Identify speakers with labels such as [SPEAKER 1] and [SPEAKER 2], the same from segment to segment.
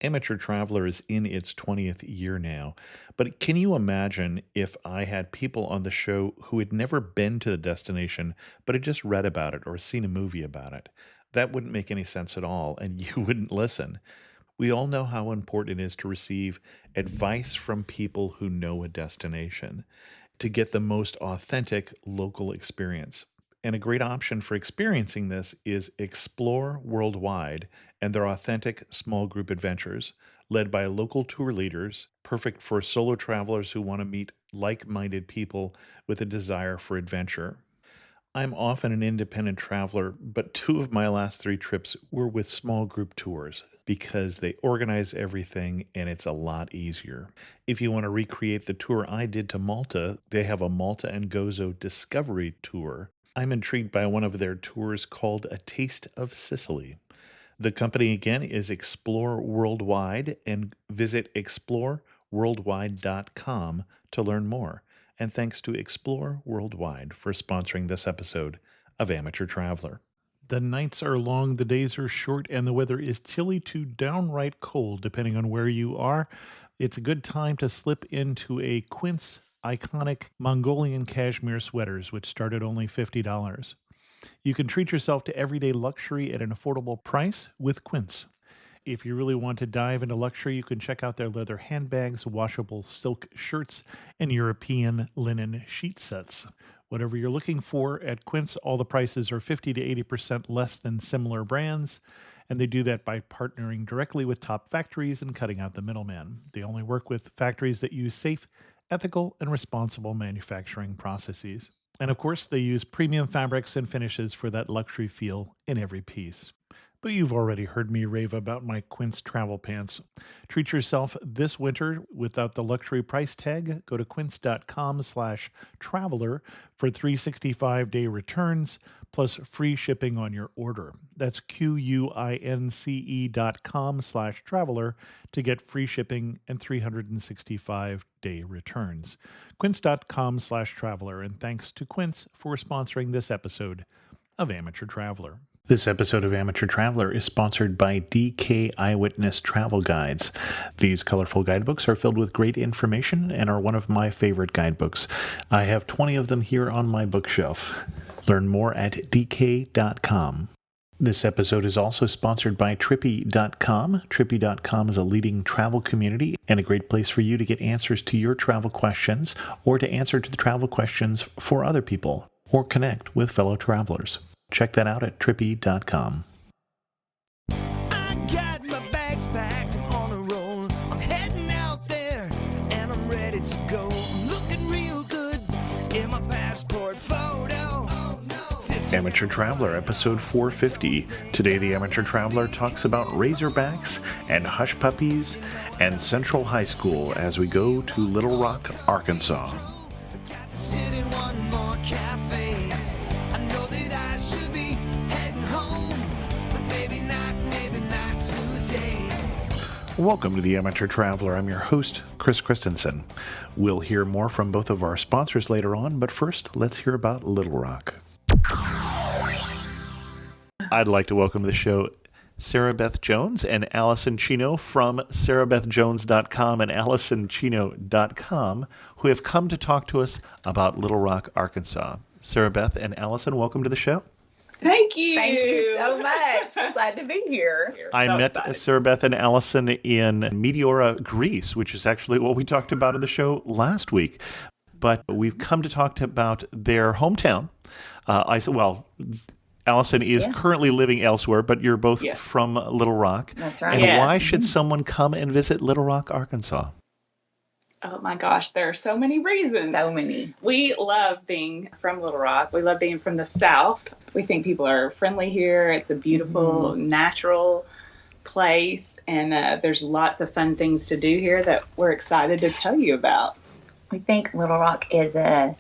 [SPEAKER 1] Amateur Traveler is in its 20th year now, but can you imagine if I had people on the show who had never been to the destination, but had just read about it or seen a movie about it? That wouldn't make any sense at all, and you wouldn't listen. We all know how important it is to receive advice from people who know a destination to get the most authentic local experience. And a great option for experiencing this is Explore Worldwide and their authentic small group adventures, led by local tour leaders, perfect for solo travelers who want to meet like minded people with a desire for adventure. I'm often an independent traveler, but two of my last three trips were with small group tours because they organize everything and it's a lot easier. If you want to recreate the tour I did to Malta, they have a Malta and Gozo Discovery Tour. I'm intrigued by one of their tours called A Taste of Sicily. The company again is Explore Worldwide, and visit exploreworldwide.com to learn more. And thanks to Explore Worldwide for sponsoring this episode of Amateur Traveler. The nights are long, the days are short, and the weather is chilly to downright cold, depending on where you are. It's a good time to slip into a Quince iconic Mongolian cashmere sweaters, which start at only $50. You can treat yourself to everyday luxury at an affordable price with Quince. If you really want to dive into luxury, you can check out their leather handbags, washable silk shirts, and European linen sheet sets. Whatever you're looking for at Quince, all the prices are 50 to 80% less than similar brands, and they do that by partnering directly with top factories and cutting out the middleman. They only work with factories that use safe, ethical, and responsible manufacturing processes. And of course, they use premium fabrics and finishes for that luxury feel in every piece. But you've already heard me rave about my Quince travel pants. Treat yourself this winter without the luxury price tag. Go to quince.com/traveler for 365-day returns plus free shipping on your order. That's QUINCE.com/traveler to get free shipping and 365-day returns. Quince.com/traveler. And thanks to Quince for sponsoring this episode of Amateur Traveler. This episode of Amateur Traveler is sponsored by DK Eyewitness Travel Guides. These colorful guidebooks are filled with great information and are one of my favorite guidebooks. I have 20 of them here on my bookshelf. Learn more at dk.com. This episode is also sponsored by Trippy.com. Trippy.com is a leading travel community and a great place for you to get answers to your travel questions or to answer to the travel questions for other people or connect with fellow travelers. Check that out at trippy.com.
[SPEAKER 2] I got my bags packed, I'm on a roll. I'm heading out there and I'm ready to go. I'm looking real good in my passport photo. Oh, no.
[SPEAKER 1] Amateur Traveler, episode 450. Today, the Amateur Traveler talks about Razorbacks and Hush Puppies and Central High School as we go to Little Rock, Arkansas.
[SPEAKER 2] Sit in one more cafe. I know that I should be heading home, but maybe not today.
[SPEAKER 1] Welcome to the Amateur Traveler. I'm your host, Chris Christensen. We'll hear more from both of our sponsors later on, but first, let's hear about Little Rock. I'd like to welcome to the show Sara Beth Jones and Alison Chino from sarabethjones.com and AlisonChino.com, who have come to talk to us about Little Rock, Arkansas. Sara Beth and Alison, welcome to the show.
[SPEAKER 3] Thank you.
[SPEAKER 4] Thank you so much. I'm glad to be here.
[SPEAKER 1] I met Sara Beth and Alison in Meteora, Greece, which is actually what we talked about in the show last week. But we've come to talk about their hometown. Alison is currently living elsewhere, but you're both from Little Rock.
[SPEAKER 4] That's right.
[SPEAKER 1] And why should someone come and visit Little Rock, Arkansas?
[SPEAKER 3] Oh my gosh, there are so many reasons.
[SPEAKER 4] So many.
[SPEAKER 3] We love being from Little Rock. We love being from the South. We think people are friendly here. It's a beautiful, natural place. And there's lots of fun things to do here that we're excited to tell you about.
[SPEAKER 4] We think Little Rock is a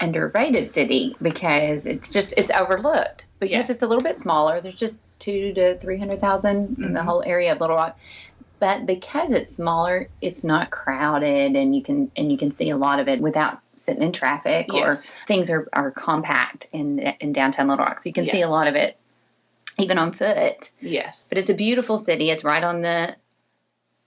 [SPEAKER 4] underrated city because it's overlooked because it's a little bit smaller. There's just 200,000 to 300,000 in the whole area of Little Rock. But because it's smaller, it's not crowded, and you can see a lot of it without sitting in traffic, or things are compact in downtown Little Rock. So you can see a lot of it even on foot.
[SPEAKER 3] Yes.
[SPEAKER 4] But it's a beautiful city. It's right on the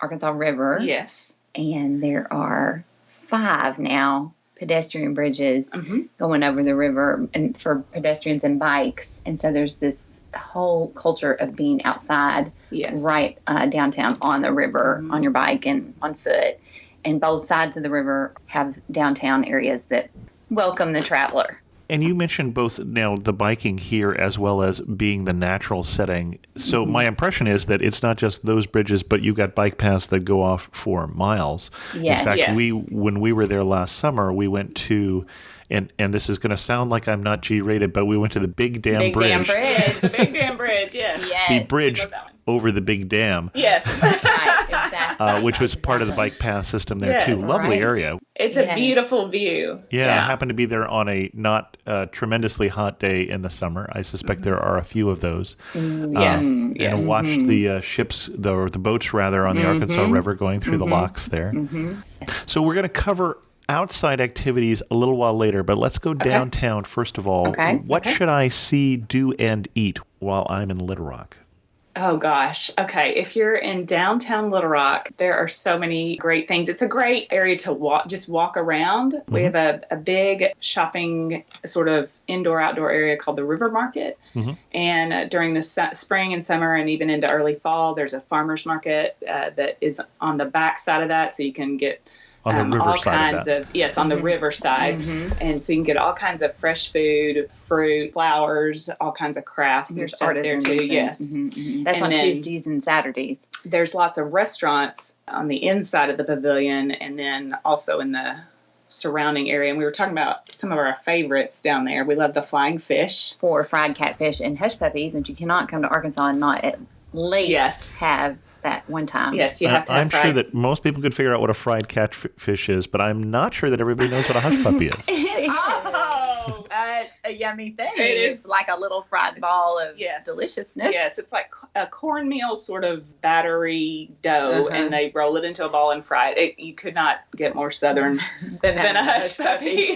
[SPEAKER 4] Arkansas River.
[SPEAKER 3] Yes.
[SPEAKER 4] And there are 5 now pedestrian bridges going over the river and for pedestrians and bikes. And so there's this whole culture of being outside right downtown on the river on your bike and on foot. And both sides of the river have downtown areas that welcome the traveler.
[SPEAKER 1] And you mentioned both now the biking here as well as being the natural setting. So my impression is that it's not just those bridges, but you've got bike paths that go off for miles.
[SPEAKER 4] Yes.
[SPEAKER 1] In fact, when we were there last summer, we went to, and this is going to sound like I'm not G-rated, but we went to the Big Dam Bridge.
[SPEAKER 3] The Big Dam Bridge, yes.
[SPEAKER 1] The bridge over the Big Dam.
[SPEAKER 3] Yes.
[SPEAKER 4] Right, exactly.
[SPEAKER 1] Which was part of the bike path system there, too. Lovely area.
[SPEAKER 3] It's a beautiful view.
[SPEAKER 1] Yeah, I happened to be there on a not tremendously hot day in the summer. I suspect there are a few of those.
[SPEAKER 3] And
[SPEAKER 1] watched the ships, or the boats rather, on the Arkansas River going through the locks there. So we're going to cover outside activities a little while later, but let's go downtown first of all. What should I see, do, and eat while I'm in Little Rock?
[SPEAKER 3] Oh, gosh. Okay. If you're in downtown Little Rock, there are so many great things. It's a great area to walk around. We have a big shopping sort of indoor-outdoor area called the River Market. And during the spring and summer and even into early fall, there's a farmer's market that is on the back side of that, so you can get
[SPEAKER 1] on the river
[SPEAKER 3] all
[SPEAKER 1] side
[SPEAKER 3] kinds of on the river side, and so you can get all kinds of fresh food, fruit, flowers, all kinds of crafts and stuff there too. Yes,
[SPEAKER 4] that's on Tuesdays and Saturdays.
[SPEAKER 3] There's lots of restaurants on the inside of the pavilion, and then also in the surrounding area. And we were talking about some of our favorites down there. We love the Flying Fish
[SPEAKER 4] for fried catfish and hush puppies, and you cannot come to Arkansas and not at least have that one time.
[SPEAKER 3] Yes, you have to have
[SPEAKER 1] I'm sure that most people could figure out what a fried catfish is, but I'm not sure that everybody knows what a hush puppy is.
[SPEAKER 4] It's a yummy thing.
[SPEAKER 3] It is
[SPEAKER 4] like a little fried ball of deliciousness.
[SPEAKER 3] Yes, it's like a cornmeal sort of battery dough, and they roll it into a ball and fry it. You could not get more southern than a hush puppy.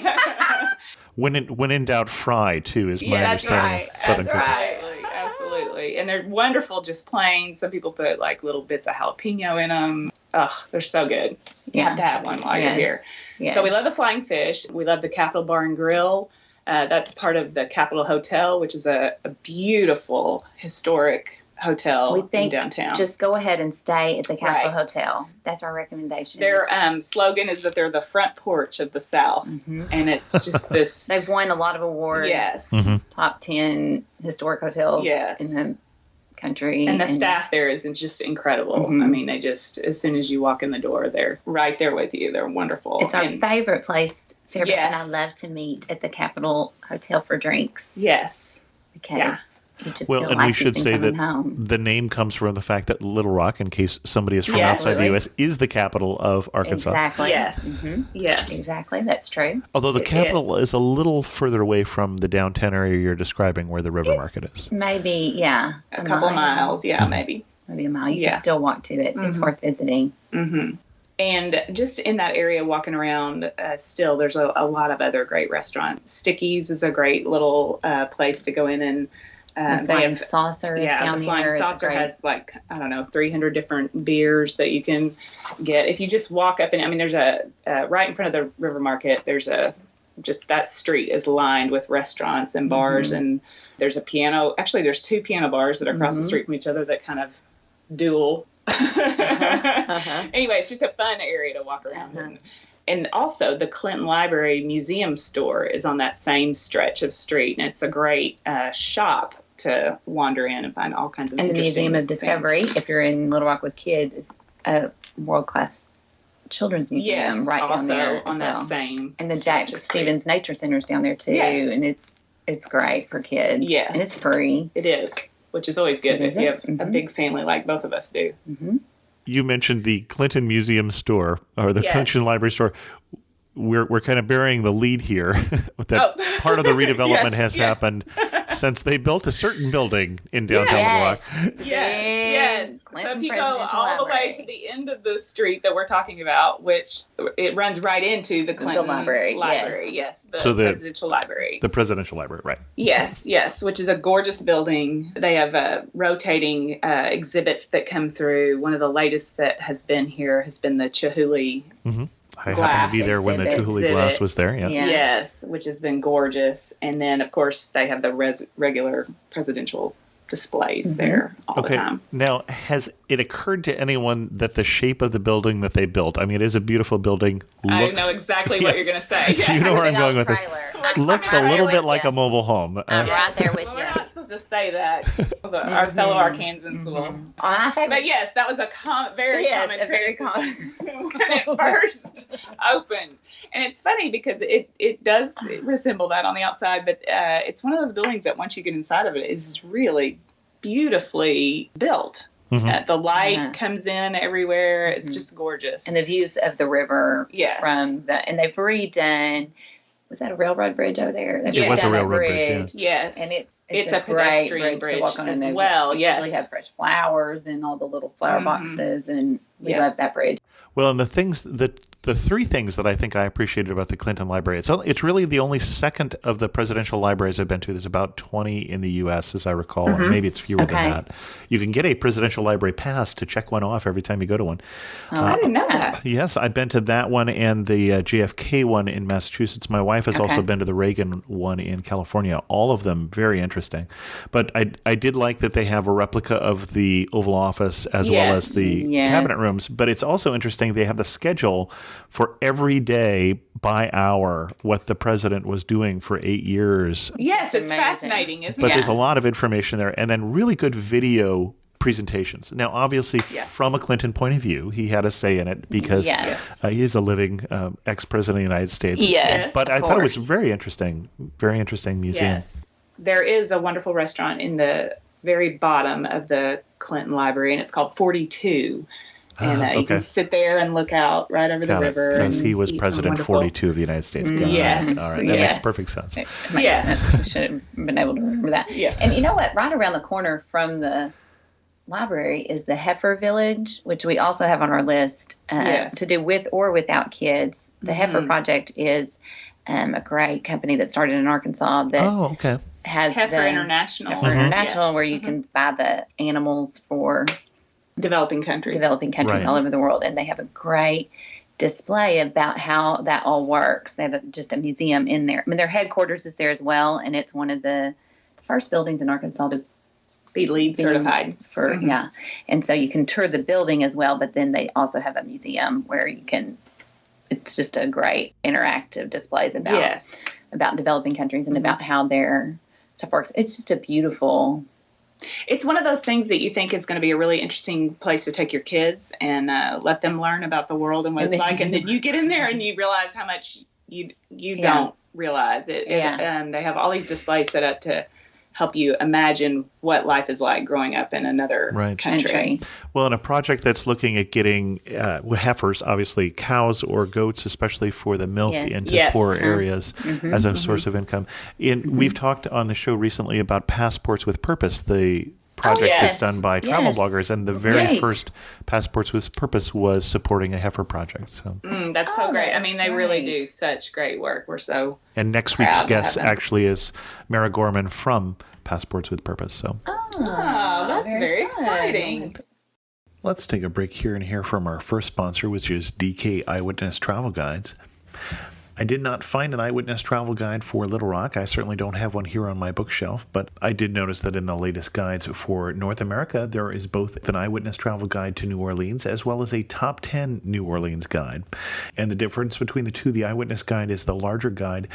[SPEAKER 1] When in doubt, fry, too, is my understanding of Southern cooking.
[SPEAKER 3] Absolutely. And they're wonderful, just plain. Some people put like little bits of jalapeno in them. Ugh, they're so good. You have to have one while you're here. Yes. So we love the Flying Fish. We love the Capitol Bar and Grill. That's part of the Capitol Hotel, which is a beautiful historic hotel in downtown.
[SPEAKER 4] Just go ahead and stay at the Capitol Hotel. That's our recommendation.
[SPEAKER 3] Their slogan is that they're the front porch of the South. And it's just this.
[SPEAKER 4] They've won a lot of awards.
[SPEAKER 3] Yes.
[SPEAKER 4] Top 10 historic hotels in the country.
[SPEAKER 3] And the staff there is just incredible. I mean, they just, as soon as you walk in the door, they're right there with you. They're wonderful.
[SPEAKER 4] It's our favorite place, Sarah, and I love to meet at the Capitol Hotel for drinks.
[SPEAKER 3] Yes.
[SPEAKER 4] Because you just
[SPEAKER 1] well,
[SPEAKER 4] feel
[SPEAKER 1] and
[SPEAKER 4] like
[SPEAKER 1] we should say that
[SPEAKER 4] home.
[SPEAKER 1] The name comes from the fact that Little Rock, in case somebody is from outside the U.S., is the capital of Arkansas.
[SPEAKER 4] Exactly.
[SPEAKER 3] Yes. Yes.
[SPEAKER 4] Exactly. That's true.
[SPEAKER 1] Although the capital is a little further away from the downtown area you're describing where the river market is.
[SPEAKER 4] Maybe,
[SPEAKER 3] a couple miles. Yeah, maybe.
[SPEAKER 4] Maybe a mile. You can still walk to it. It's worth visiting.
[SPEAKER 3] And just in that area, walking around, still, there's a lot of other great restaurants. Sticky's is a great little place to go in and
[SPEAKER 4] the Flying Saucer down
[SPEAKER 3] the Flying Saucer has 300 different beers that you can get. If you just walk up and, there's right in front of the River Market, there's just that street is lined with restaurants and bars, and there's a piano. Actually, there's 2 piano bars that are across the street from each other that kind of duel. Anyway, it's just a fun area to walk around. And also, the Clinton Library Museum store is on that same stretch of street, and it's a great shop to wander in and find all kinds of interesting things.
[SPEAKER 4] And the Museum of Discovery, if you're in Little Rock with kids, is a world-class children's museum down there
[SPEAKER 3] on that same.
[SPEAKER 4] And the Jack Stevens Nature Center's down there too, and it's great for kids.
[SPEAKER 3] Yes,
[SPEAKER 4] and it's free.
[SPEAKER 3] It is, which is always good if you have a big family like both of us do.
[SPEAKER 1] You mentioned the Clinton Museum store, or the Clinton Library store. We're kind of burying the lead here. That part of the redevelopment has happened. since they built a certain building in downtown Little Rock.
[SPEAKER 3] Yes. So if you go all the way to the end of the street that we're talking about, which it runs right into the Clinton
[SPEAKER 4] library.
[SPEAKER 3] Yes, the presidential library.
[SPEAKER 1] The presidential library, right.
[SPEAKER 3] Yes, which is a gorgeous building. They have rotating exhibits that come through. One of the latest that has been here has been the Chihuly
[SPEAKER 1] I happened to be there when the Chihuly glass was there. Yeah.
[SPEAKER 3] Yes, which has been gorgeous. And then, of course, they have the regular presidential displays there all the time.
[SPEAKER 1] Now, has it occurred to anyone that the shape of the building that they built, I mean, it is a beautiful building.
[SPEAKER 3] I know exactly what you're going to say.
[SPEAKER 1] You know where I'm going with this. Looks a little bit like a mobile home.
[SPEAKER 4] I'm right there with you.
[SPEAKER 3] We're not supposed to say that. Our fellow Arkansans will. But yes, that was a very common criticism when it first opened. And it's funny because it does resemble that on the outside, but it's one of those buildings that once you get inside of it, it's really beautifully built. The light comes in everywhere. It's just gorgeous.
[SPEAKER 4] And the views of the river from and they've redone, was that a railroad bridge over there?
[SPEAKER 1] It was a railroad bridge.
[SPEAKER 3] Yes.
[SPEAKER 4] And
[SPEAKER 3] it's a pedestrian bridge to walk on as well.
[SPEAKER 4] Yes. Usually have fresh flowers and all the little flower boxes, and we love that bridge.
[SPEAKER 1] Well, and the three things that I think I appreciated about the Clinton Library, it's really the only second of the presidential libraries I've been to. There's about 20 in the U.S., as I recall, or maybe it's fewer than that. You can get a presidential library pass to check one off every time you go to one.
[SPEAKER 3] I didn't know that.
[SPEAKER 1] Yes, I've been to that one and the JFK one in Massachusetts. My wife has also been to the Reagan one in California. All of them very interesting. But I did like that they have a replica of the Oval Office as well as the cabinet rooms. But it's also interesting they have the schedule for every day by hour what the president was doing for 8 years.
[SPEAKER 3] Yes, it's fascinating, isn't it?
[SPEAKER 1] But there's a lot of information there, and then really good video presentations. Now, obviously, from a Clinton point of view, he had a say in it because he is a living ex-president of the United States.
[SPEAKER 4] Yes,
[SPEAKER 1] but I thought it was very interesting museum.
[SPEAKER 3] Yes. There is a wonderful restaurant in the very bottom of the Clinton Library, and it's called 42. And you can sit there and look out right over the river.
[SPEAKER 1] Because he was President 42 of the United States.
[SPEAKER 3] Yes.
[SPEAKER 1] All right. That makes perfect sense.
[SPEAKER 4] Yes. We should have been able to remember that.
[SPEAKER 3] Yes.
[SPEAKER 4] And you know what? Right around the corner from the library is the Heifer Village, which we also have on our list to do with or without kids. The Heifer Project is a great company that started in Arkansas that has
[SPEAKER 3] Heifer International.
[SPEAKER 4] Heifer International, where you can buy the animals for
[SPEAKER 3] developing countries
[SPEAKER 4] all over the world, and they have a great display about how that all works. They have just a museum in there. I mean, their headquarters is there as well, and it's one of the first buildings in Arkansas to
[SPEAKER 3] be LEED certified
[SPEAKER 4] for and so you can tour the building as well, but then they also have a museum where you can, it's just a great interactive displays about developing countries and about how their stuff works. It's just a beautiful.
[SPEAKER 3] It's one of those things that you think is going to be a really interesting place to take your kids and let them learn about the world and what it's like. And then you get in there and you realize how much you don't realize it. And they have all these displays set up to help you imagine what life is like growing up in another country.
[SPEAKER 1] Well, in a project that's looking at getting heifers, obviously cows or goats, especially for the milk into poorer areas as a source of income. We've talked on the show recently about Passports with Purpose, the project that's done by travel bloggers, and the very first Passports with Purpose was supporting a heifer project. So
[SPEAKER 3] that's so great. I mean, they really do such great work. We're so
[SPEAKER 1] and next week's guest actually is Mara Gorman from Passports with Purpose. So
[SPEAKER 3] that's very exciting.
[SPEAKER 1] Let's take a break here and hear from our first sponsor, which is DK Eyewitness Travel Guides. I did not find an eyewitness travel guide for Little Rock. I certainly don't have one here on my bookshelf, but I did notice that in the latest guides for North America, there is both an eyewitness travel guide to New Orleans as well as a top 10 New Orleans guide. And the difference between the two, the eyewitness guide is the larger guide.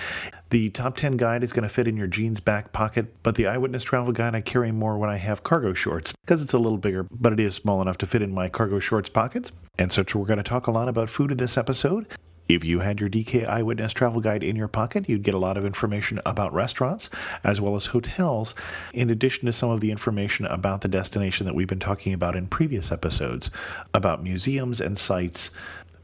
[SPEAKER 1] The top 10 guide is going to fit in your jeans back pocket, but the eyewitness travel guide I carry more when I have cargo shorts because it's a little bigger, but it is small enough to fit in my cargo shorts pockets. And so we're going to talk a lot about food in this episode. If you had your DK Eyewitness Travel Guide in your pocket, you'd get a lot of information about restaurants as well as hotels, in addition to some of the information about the destination that we've been talking about in previous episodes, about museums and sites,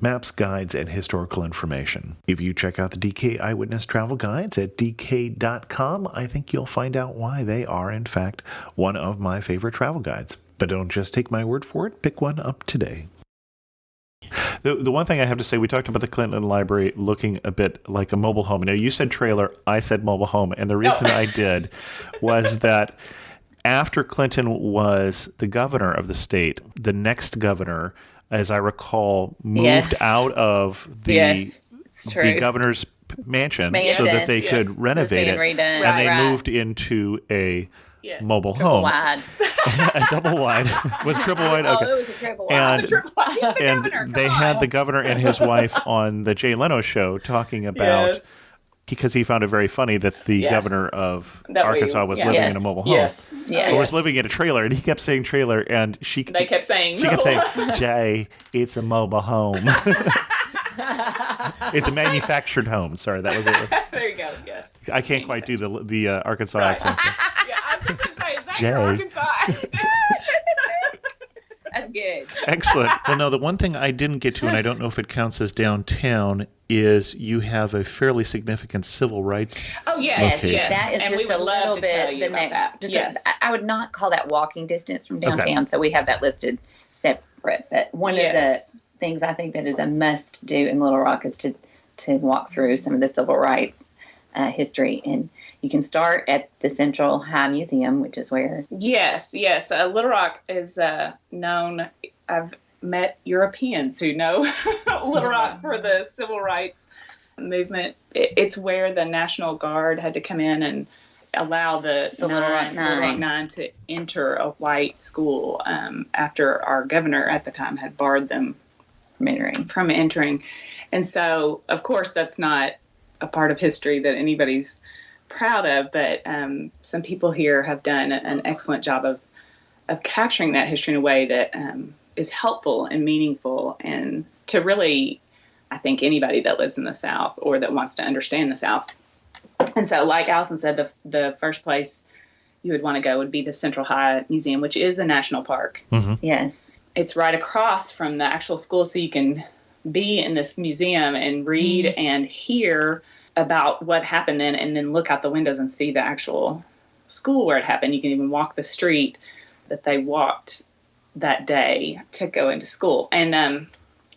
[SPEAKER 1] maps, guides, and historical information. If you check out the DK Eyewitness Travel Guides at dk.com, I think you'll find out why they are, in fact, one of my favorite travel guides. But don't just take my word for it. Pick one up today. The one thing I have to say, we talked about the Clinton Library looking a bit like a mobile home. Now, you said trailer, I said mobile home. And the reason I did was that after Clinton was the governor of the state, the next governor, as I recall, moved out of the governor's mansion so that they could renovate it. And they moved into a mobile home.
[SPEAKER 4] Wide.
[SPEAKER 1] A double wide. Was triple wide? Okay.
[SPEAKER 4] Oh, it was a triple wide.
[SPEAKER 1] And they had the governor and his wife on the Jay Leno show talking about, because he found it very funny that the governor of Arkansas was living in a mobile home. Or was living in a trailer, and he kept saying trailer, and they kept saying, Jay, it's a mobile home. It's a manufactured home. Sorry, that was it.
[SPEAKER 3] There you go. Yes.
[SPEAKER 1] I can't quite do the Arkansas accent.
[SPEAKER 3] Yeah, I was just going to say, is that your Arkansas?
[SPEAKER 4] That's good.
[SPEAKER 1] Excellent. Well, no, the one thing I didn't get to, and I don't know if it counts as downtown, is you have a fairly significant civil rights.
[SPEAKER 3] Oh, yes.
[SPEAKER 4] That is just a little bit the next. I would not call that walking distance from downtown, so we have that listed separate. But one of the things I think that is a must do in Little Rock is to walk through some of the civil rights history. And you can start at the Central High Museum, which is where... Yes.
[SPEAKER 3] Little Rock is known... I've met Europeans who know Little Rock for the civil rights movement. It's where the National Guard had to come in and allow the Little Rock Nine to enter a white school after our governor at the time had barred them from entering. And so, of course, that's not a part of history that anybody's proud of, but some people here have done an excellent job of capturing that history in a way that is helpful and meaningful, and to really, I think, anybody that lives in the South or that wants to understand the South. And so, like Alison said, the first place you would want to go would be the Central High Museum, which is a national park.
[SPEAKER 1] Mm-hmm.
[SPEAKER 4] Yes.
[SPEAKER 3] It's right across from the actual school, so you can be in this museum and read and hear about what happened then, and then look out the windows and see the actual school where it happened. You can even walk the street that they walked that day to go into school. And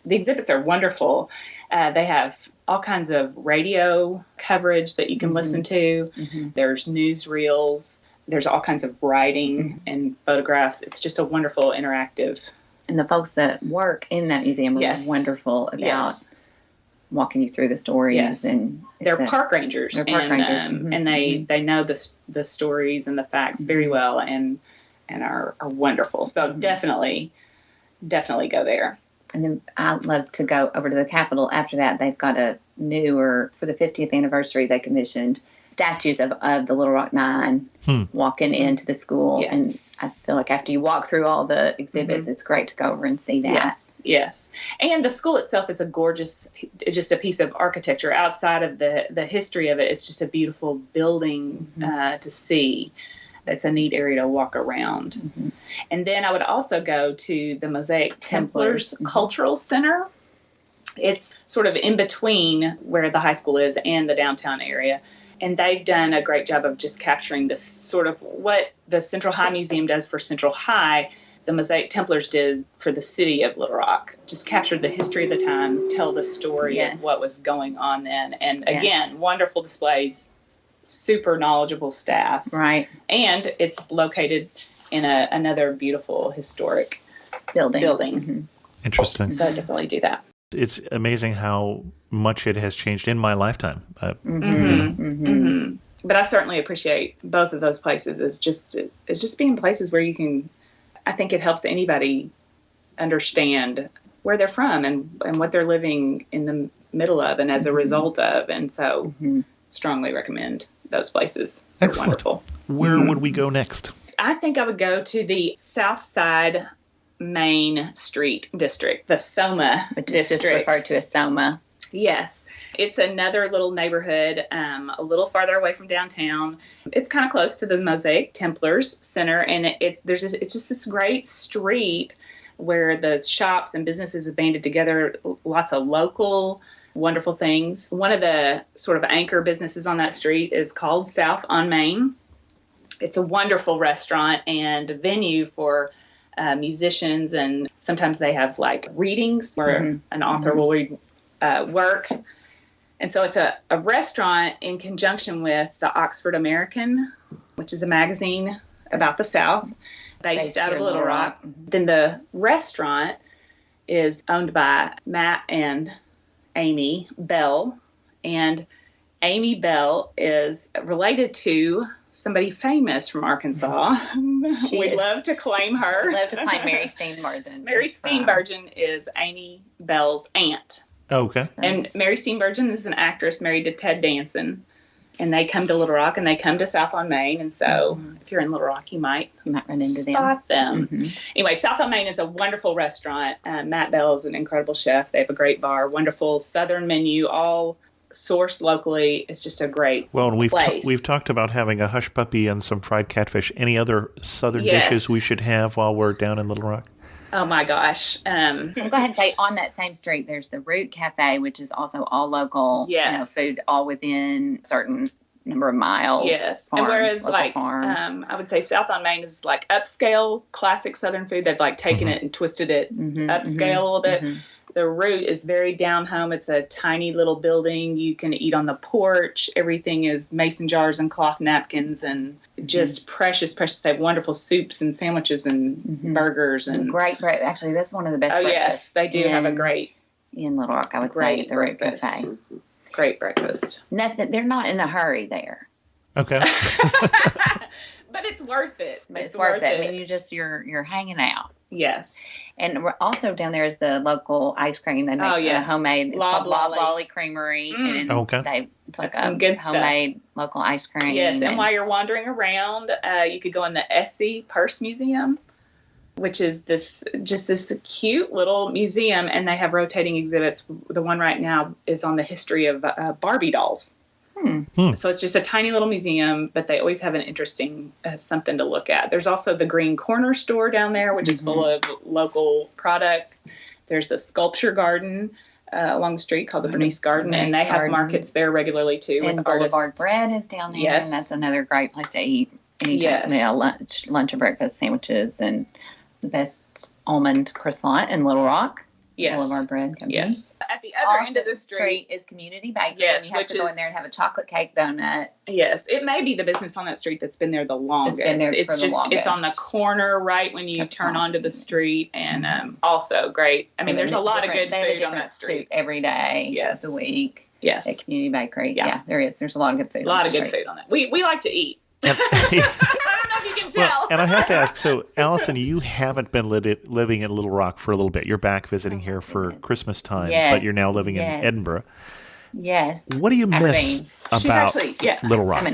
[SPEAKER 3] the exhibits are wonderful. They have all kinds of radio coverage that you can listen to. Mm-hmm. There's newsreels. There's all kinds of writing and photographs. It's just a wonderful interactive.
[SPEAKER 4] And the folks that work in that museum are wonderful about walking you through the stories.
[SPEAKER 3] Yes.
[SPEAKER 4] And
[SPEAKER 3] they're park rangers. And they know the stories and the facts very well and are wonderful. So definitely go there.
[SPEAKER 4] And then I'd love to go over to the Capitol after that. They've got a newer, for the 50th anniversary, they commissioned statues of the Little Rock Nine walking into the school.
[SPEAKER 3] Yes.
[SPEAKER 4] And I feel like after you walk through all the exhibits, it's great to go over and see that.
[SPEAKER 3] Yes. And the school itself is a gorgeous, just a piece of architecture. Outside of the history of it, it's just a beautiful building to see. It's a neat area to walk around. Mm-hmm. And then I would also go to the Mosaic Templars Cultural Center. It's sort of in between where the high school is and the downtown area. And they've done a great job of just capturing this sort of what the Central High Museum does for Central High, the Mosaic Templars did for the city of Little Rock. Just captured the history of the time, tell the story of what was going on then. And again, wonderful displays, super knowledgeable staff.
[SPEAKER 4] Right.
[SPEAKER 3] And it's located in another beautiful historic building.
[SPEAKER 4] Mm-hmm.
[SPEAKER 1] Interesting.
[SPEAKER 3] So definitely do that.
[SPEAKER 1] It's amazing how much it has changed in my lifetime.
[SPEAKER 3] But I certainly appreciate both of those places as just being places where you can, I think it helps anybody understand where they're from and what they're living in the middle of and as a result of. And so strongly recommend those places. They're wonderful.
[SPEAKER 1] Where would we go next?
[SPEAKER 3] I think I would go to the South Side Main Street District, the Soma District.
[SPEAKER 4] Just referred to as Soma.
[SPEAKER 3] Yes. It's another little neighborhood, a little farther away from downtown. It's kind of close to the Mosaic Templars Center, and it's just this great street where the shops and businesses have banded together, lots of local wonderful things. One of the sort of anchor businesses on that street is called South on Main. It's a wonderful restaurant and a venue for musicians, and sometimes they have like readings where an author will read work. And so it's a restaurant in conjunction with the Oxford American, which is a magazine about the South, based out of Little Rock. Then the restaurant is owned by Matt and Amy Bell, and Amy Bell is related to somebody famous from Arkansas. We love to claim her.
[SPEAKER 4] We love to claim Mary Steenburgen.
[SPEAKER 3] Mary Steenburgen is Amy Bell's aunt.
[SPEAKER 1] Okay.
[SPEAKER 3] And Mary Steenburgen is an actress married to Ted Danson. And they come to Little Rock, and they come to South on Main. And so if you're in Little Rock, you might
[SPEAKER 4] run into
[SPEAKER 3] spot them. Anyway, South on Main is a wonderful restaurant. Matt Bell is an incredible chef. They have a great bar, wonderful Southern menu, all sourced locally. It's just a great place.
[SPEAKER 1] We've talked about having a hush puppy and some fried catfish. Any other Southern dishes we should have while we're down in Little Rock?
[SPEAKER 3] Oh, my gosh.
[SPEAKER 4] I'll go ahead and say on that same street, there's the Root Cafe, which is also all local food, all within a certain number of miles.
[SPEAKER 3] Yes.
[SPEAKER 4] Farms,
[SPEAKER 3] and whereas
[SPEAKER 4] farms.
[SPEAKER 3] I would say South on Main is like upscale, classic Southern food. They've like taken it and twisted it upscale a little bit. The Root is very down home. It's a tiny little building. You can eat on the porch. Everything is mason jars and cloth napkins and just precious. They have wonderful soups and sandwiches and burgers. And
[SPEAKER 4] great breakfast. Actually, that's one of the best breakfasts.
[SPEAKER 3] Yes, they do have a great...
[SPEAKER 4] In Little Rock, I would say, at the Root Cafe.
[SPEAKER 3] Great breakfast.
[SPEAKER 4] They're not in a hurry there.
[SPEAKER 1] Okay.
[SPEAKER 3] But it's worth it.
[SPEAKER 4] It's worth it. I mean, you're hanging out.
[SPEAKER 3] Yes.
[SPEAKER 4] And we're also down there is the local ice cream. They make a homemade Lolly Creamery. And it's like
[SPEAKER 3] some
[SPEAKER 4] a
[SPEAKER 3] good
[SPEAKER 4] homemade local ice cream.
[SPEAKER 3] Yes, and while you're wandering around, you could go in the Essie Purse Museum, which is this cute little museum, and they have rotating exhibits. The one right now is on the history of Barbie dolls. So it's just a tiny little museum, but they always have an interesting something to look at. There's also the Green Corner store down there, which is full of local products. There's a sculpture garden along the street called the Bernice Garden, and they have markets there regularly too.
[SPEAKER 4] And
[SPEAKER 3] with
[SPEAKER 4] Boulevard
[SPEAKER 3] artists.
[SPEAKER 4] Bread is down there, and that's another great place to eat anytime. Lunch and breakfast sandwiches, and the best almond croissant in Little Rock.
[SPEAKER 3] Yes.
[SPEAKER 4] Boulevard Bread Company.
[SPEAKER 3] Yes. At the other end of the street
[SPEAKER 4] is Community Bakery.
[SPEAKER 3] Yes,
[SPEAKER 4] and you have to go in there and have a chocolate cake donut.
[SPEAKER 3] Yes. It may be the business on that street that's been there the longest. It's on the corner right when you turn onto the street, and also great. I mean, there's a lot of good food on that street.
[SPEAKER 4] Every day of the week.
[SPEAKER 3] Yes.
[SPEAKER 4] At Community Bakery. Yeah, there is. There's a lot of good food.
[SPEAKER 3] A lot of good food on that. We like to eat. I don't know if you can tell.
[SPEAKER 1] Well, and I have to ask, so Alison, you haven't been living in Little Rock for a little bit. You're back visiting here for Christmas time, but you're now living in Edinburgh.
[SPEAKER 4] Yes.
[SPEAKER 1] What do you miss about Little Rock?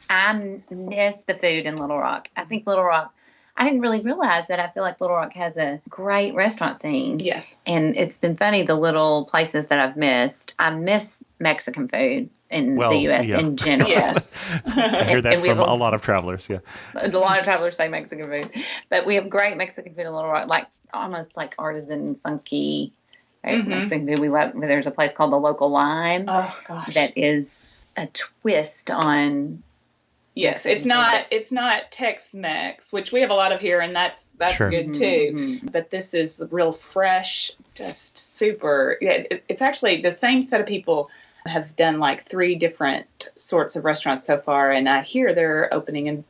[SPEAKER 4] I miss the food in Little Rock. I think Little Rock, I didn't really realize that I feel like Little Rock has a great restaurant scene.
[SPEAKER 3] Yes.
[SPEAKER 4] And it's been funny, the little places that I've missed. I miss Mexican food in the U.S. in general.
[SPEAKER 3] Yes.
[SPEAKER 1] I hear that from a lot of travelers,
[SPEAKER 4] A lot of travelers say Mexican food. But we have great Mexican food in Little Rock, like almost like artisan, funky Mexican food. We love. There's a place called the Local Lime.
[SPEAKER 3] Oh, gosh.
[SPEAKER 4] That is a twist on...
[SPEAKER 3] Yes, it's not Tex-Mex, which we have a lot of here, and that's good too. But this is real fresh, just super. It's actually the same set of people have done like 3 different sorts of restaurants so far, and I hear they're opening in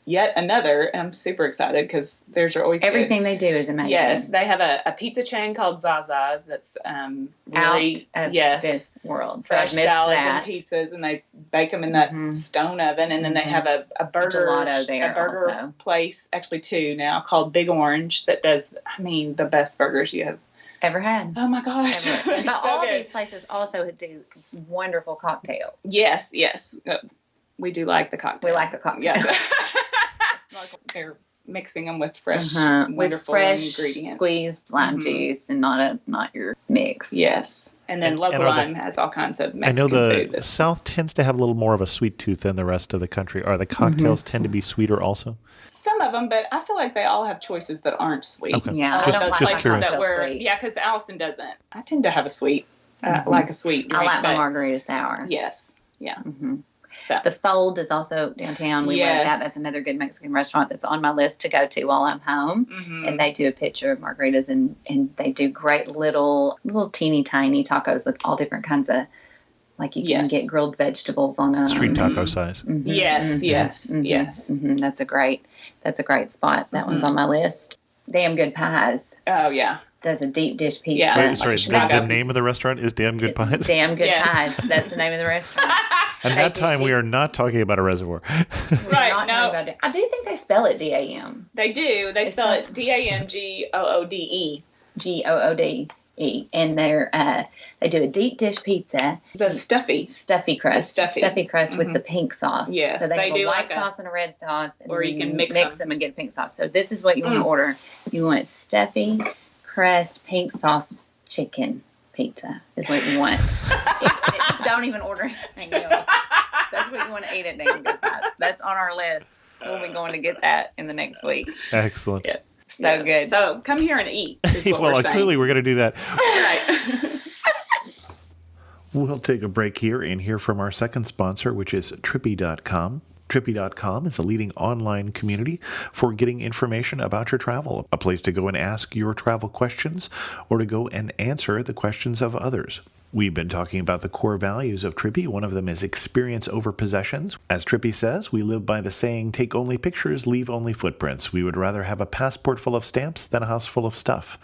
[SPEAKER 3] yet another. I'm super excited because theirs are always
[SPEAKER 4] everything
[SPEAKER 3] good.
[SPEAKER 4] they do is amazing.
[SPEAKER 3] Yes, they have a pizza chain called Zaza's that's really
[SPEAKER 4] out of this world.
[SPEAKER 3] Fresh
[SPEAKER 4] so
[SPEAKER 3] salads and pizzas, and they bake them in that stone oven, and then they have a burger
[SPEAKER 4] gelato there,
[SPEAKER 3] a burger
[SPEAKER 4] also.
[SPEAKER 3] place, actually 2 now, called Big Orange, that does the best burgers you have
[SPEAKER 4] ever had.
[SPEAKER 3] Oh my gosh.
[SPEAKER 4] But
[SPEAKER 3] so
[SPEAKER 4] all
[SPEAKER 3] good.
[SPEAKER 4] these places also do wonderful cocktails.
[SPEAKER 3] Yes. We do like the cocktails.
[SPEAKER 4] We like the cocktails.
[SPEAKER 3] Yes. They're mixing them with fresh,
[SPEAKER 4] with
[SPEAKER 3] wonderful
[SPEAKER 4] fresh
[SPEAKER 3] ingredients.
[SPEAKER 4] Squeezed lime juice and not your mix.
[SPEAKER 3] Yes. And then local lime has all kinds of Mexican
[SPEAKER 1] I know
[SPEAKER 3] food.
[SPEAKER 1] the South tends to have a little more of a sweet tooth than the rest of the country. Are the cocktails tend to be sweeter also?
[SPEAKER 3] Some of them, but I feel like they all have choices that aren't sweet.
[SPEAKER 1] Okay.
[SPEAKER 4] Yeah,
[SPEAKER 3] Those
[SPEAKER 4] I don't like
[SPEAKER 3] places
[SPEAKER 1] curious.
[SPEAKER 3] that were,
[SPEAKER 4] sweet.
[SPEAKER 3] yeah, because Alison doesn't. I tend to have a sweet, like a sweet drink.
[SPEAKER 4] I like my
[SPEAKER 3] but
[SPEAKER 4] margarita sour.
[SPEAKER 3] yes, yeah.
[SPEAKER 4] Mm-hmm.
[SPEAKER 3] So
[SPEAKER 4] The Fold is also downtown. We love
[SPEAKER 3] Yes.
[SPEAKER 4] that. That's another good Mexican restaurant that's on my list to go to while I'm home.
[SPEAKER 3] mhm.
[SPEAKER 4] And they do a picture of margaritas, and they do great little teeny tiny tacos with all different kinds of, like you can
[SPEAKER 3] Yes.
[SPEAKER 4] get grilled vegetables on them.
[SPEAKER 1] Street taco size.
[SPEAKER 3] Yes, yes, yes.
[SPEAKER 4] That's a great spot. That one's on my list. Damn Good Pies
[SPEAKER 3] Oh yeah.
[SPEAKER 4] does a deep dish pizza.
[SPEAKER 3] Yeah.
[SPEAKER 1] Wait, sorry,
[SPEAKER 3] Chicago.
[SPEAKER 1] the name of the restaurant is Damn Good Pies?
[SPEAKER 4] Damn Good
[SPEAKER 3] Yes.
[SPEAKER 4] Pies. That's the name of the restaurant.
[SPEAKER 1] And that time we are not talking about a reservoir.
[SPEAKER 3] Right,
[SPEAKER 4] Not
[SPEAKER 3] no.
[SPEAKER 4] talking about it. I do think they spell it DAM.
[SPEAKER 3] They do. They
[SPEAKER 4] It's
[SPEAKER 3] spell
[SPEAKER 4] not-
[SPEAKER 3] it DAMGOODE.
[SPEAKER 4] GOODE. And they do a deep dish pizza,
[SPEAKER 3] The stuffy.
[SPEAKER 4] stuffy crust,
[SPEAKER 3] The stuffy.
[SPEAKER 4] crust with the pink sauce.
[SPEAKER 3] Yes,
[SPEAKER 4] so they
[SPEAKER 3] they
[SPEAKER 4] have
[SPEAKER 3] do
[SPEAKER 4] a white
[SPEAKER 3] like a-
[SPEAKER 4] sauce and a red sauce, and
[SPEAKER 3] or you can mix 'em.
[SPEAKER 4] them and get pink sauce. So this is what you want to order. You want stuffy crust pink sauce chicken pizza is what you want. Just don't even order anything else. That's what you want to eat at Damn Good Pies. That's on our list. We'll be going to get that in the next week.
[SPEAKER 1] Excellent.
[SPEAKER 3] Yes.
[SPEAKER 4] So
[SPEAKER 3] Yes.
[SPEAKER 4] good.
[SPEAKER 3] So come here and eat. Is what
[SPEAKER 1] Well,
[SPEAKER 3] we're saying.
[SPEAKER 1] clearly we're going to do that.
[SPEAKER 3] Right.
[SPEAKER 1] We'll take a break here and hear from our second sponsor, which is Trippy.com. Trippy.com is a leading online community for getting information about your travel, a place to go and ask your travel questions or to go and answer the questions of others. We've been talking about the core values of Trippy. One of them is experience over possessions. As Trippy says, we live by the saying, take only pictures, leave only footprints. We would rather have a passport full of stamps than a house full of stuff.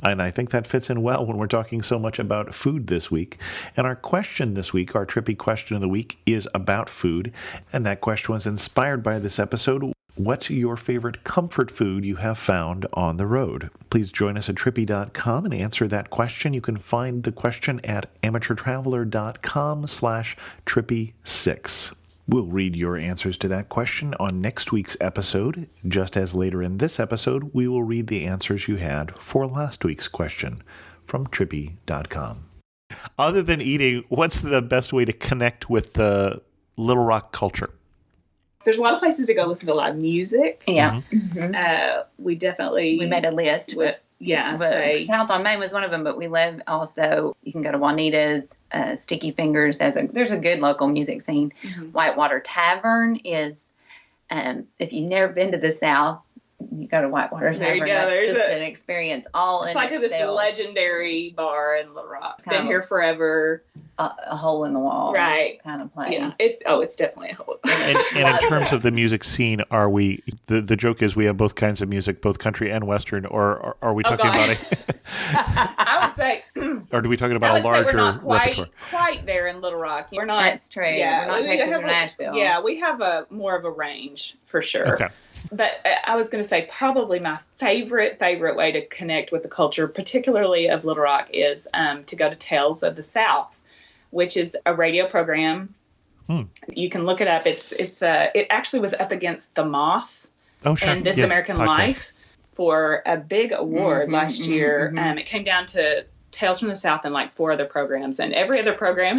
[SPEAKER 1] And I think that fits in well when we're talking so much about food this week. And our question this week, our Trippy question of the week, is about food. And that question was inspired by this episode. What's your favorite comfort food you have found on the road? Please join us at trippy.com and answer that question. You can find the question at amateurtraveler.com/trippy6. We'll read your answers to that question on next week's episode, just as later in this episode, we will read the answers you had for last week's question from trippy.com. Other than eating, what's the best way to connect with the Little Rock culture?
[SPEAKER 3] There's a lot of places to go listen to live music.
[SPEAKER 4] Yeah.
[SPEAKER 3] We definitely
[SPEAKER 4] We made a list.
[SPEAKER 3] with
[SPEAKER 4] But
[SPEAKER 3] say
[SPEAKER 4] South on Main was one of them, but we live also, you can go to Juanita's, Sticky Fingers. There's a good local music scene. Whitewater Tavern is, if you've never been to the South, you go to Whitewater
[SPEAKER 3] There you
[SPEAKER 4] Tavern.
[SPEAKER 3] go,
[SPEAKER 4] That's
[SPEAKER 3] there's
[SPEAKER 4] just
[SPEAKER 3] a-
[SPEAKER 4] an experience all
[SPEAKER 3] it's
[SPEAKER 4] in
[SPEAKER 3] like this
[SPEAKER 4] itself.
[SPEAKER 3] legendary bar in Little Rock. It's been
[SPEAKER 4] Kind of-
[SPEAKER 3] here forever.
[SPEAKER 4] A hole in the wall
[SPEAKER 3] Right.
[SPEAKER 4] kind of place.
[SPEAKER 3] Yeah. It's definitely a whole.
[SPEAKER 1] And in terms of the music scene, are we, the joke is we have both kinds of music, both country and Western, or are we talking about it?
[SPEAKER 3] I would say
[SPEAKER 1] Or do we talking
[SPEAKER 3] I
[SPEAKER 1] about a
[SPEAKER 3] would say
[SPEAKER 1] larger
[SPEAKER 3] we're not
[SPEAKER 1] repertoire?
[SPEAKER 3] quite there in Little Rock. We're not.
[SPEAKER 4] That's true. We're not
[SPEAKER 3] we
[SPEAKER 4] Texas
[SPEAKER 3] have
[SPEAKER 4] or Nashville.
[SPEAKER 3] Yeah, we have a more of a range for sure.
[SPEAKER 1] Okay.
[SPEAKER 3] But I was going to say probably my favorite way to connect with the culture, particularly of Little Rock, is to go to Tales of the South, which is a radio program. You can look it up. It actually was up against The Moth
[SPEAKER 1] Oh, sure.
[SPEAKER 3] and This
[SPEAKER 1] Yeah,
[SPEAKER 3] American
[SPEAKER 1] podcast.
[SPEAKER 3] Life for a big award last year. It came down to Tales from the South and like 4 other programs. And every other program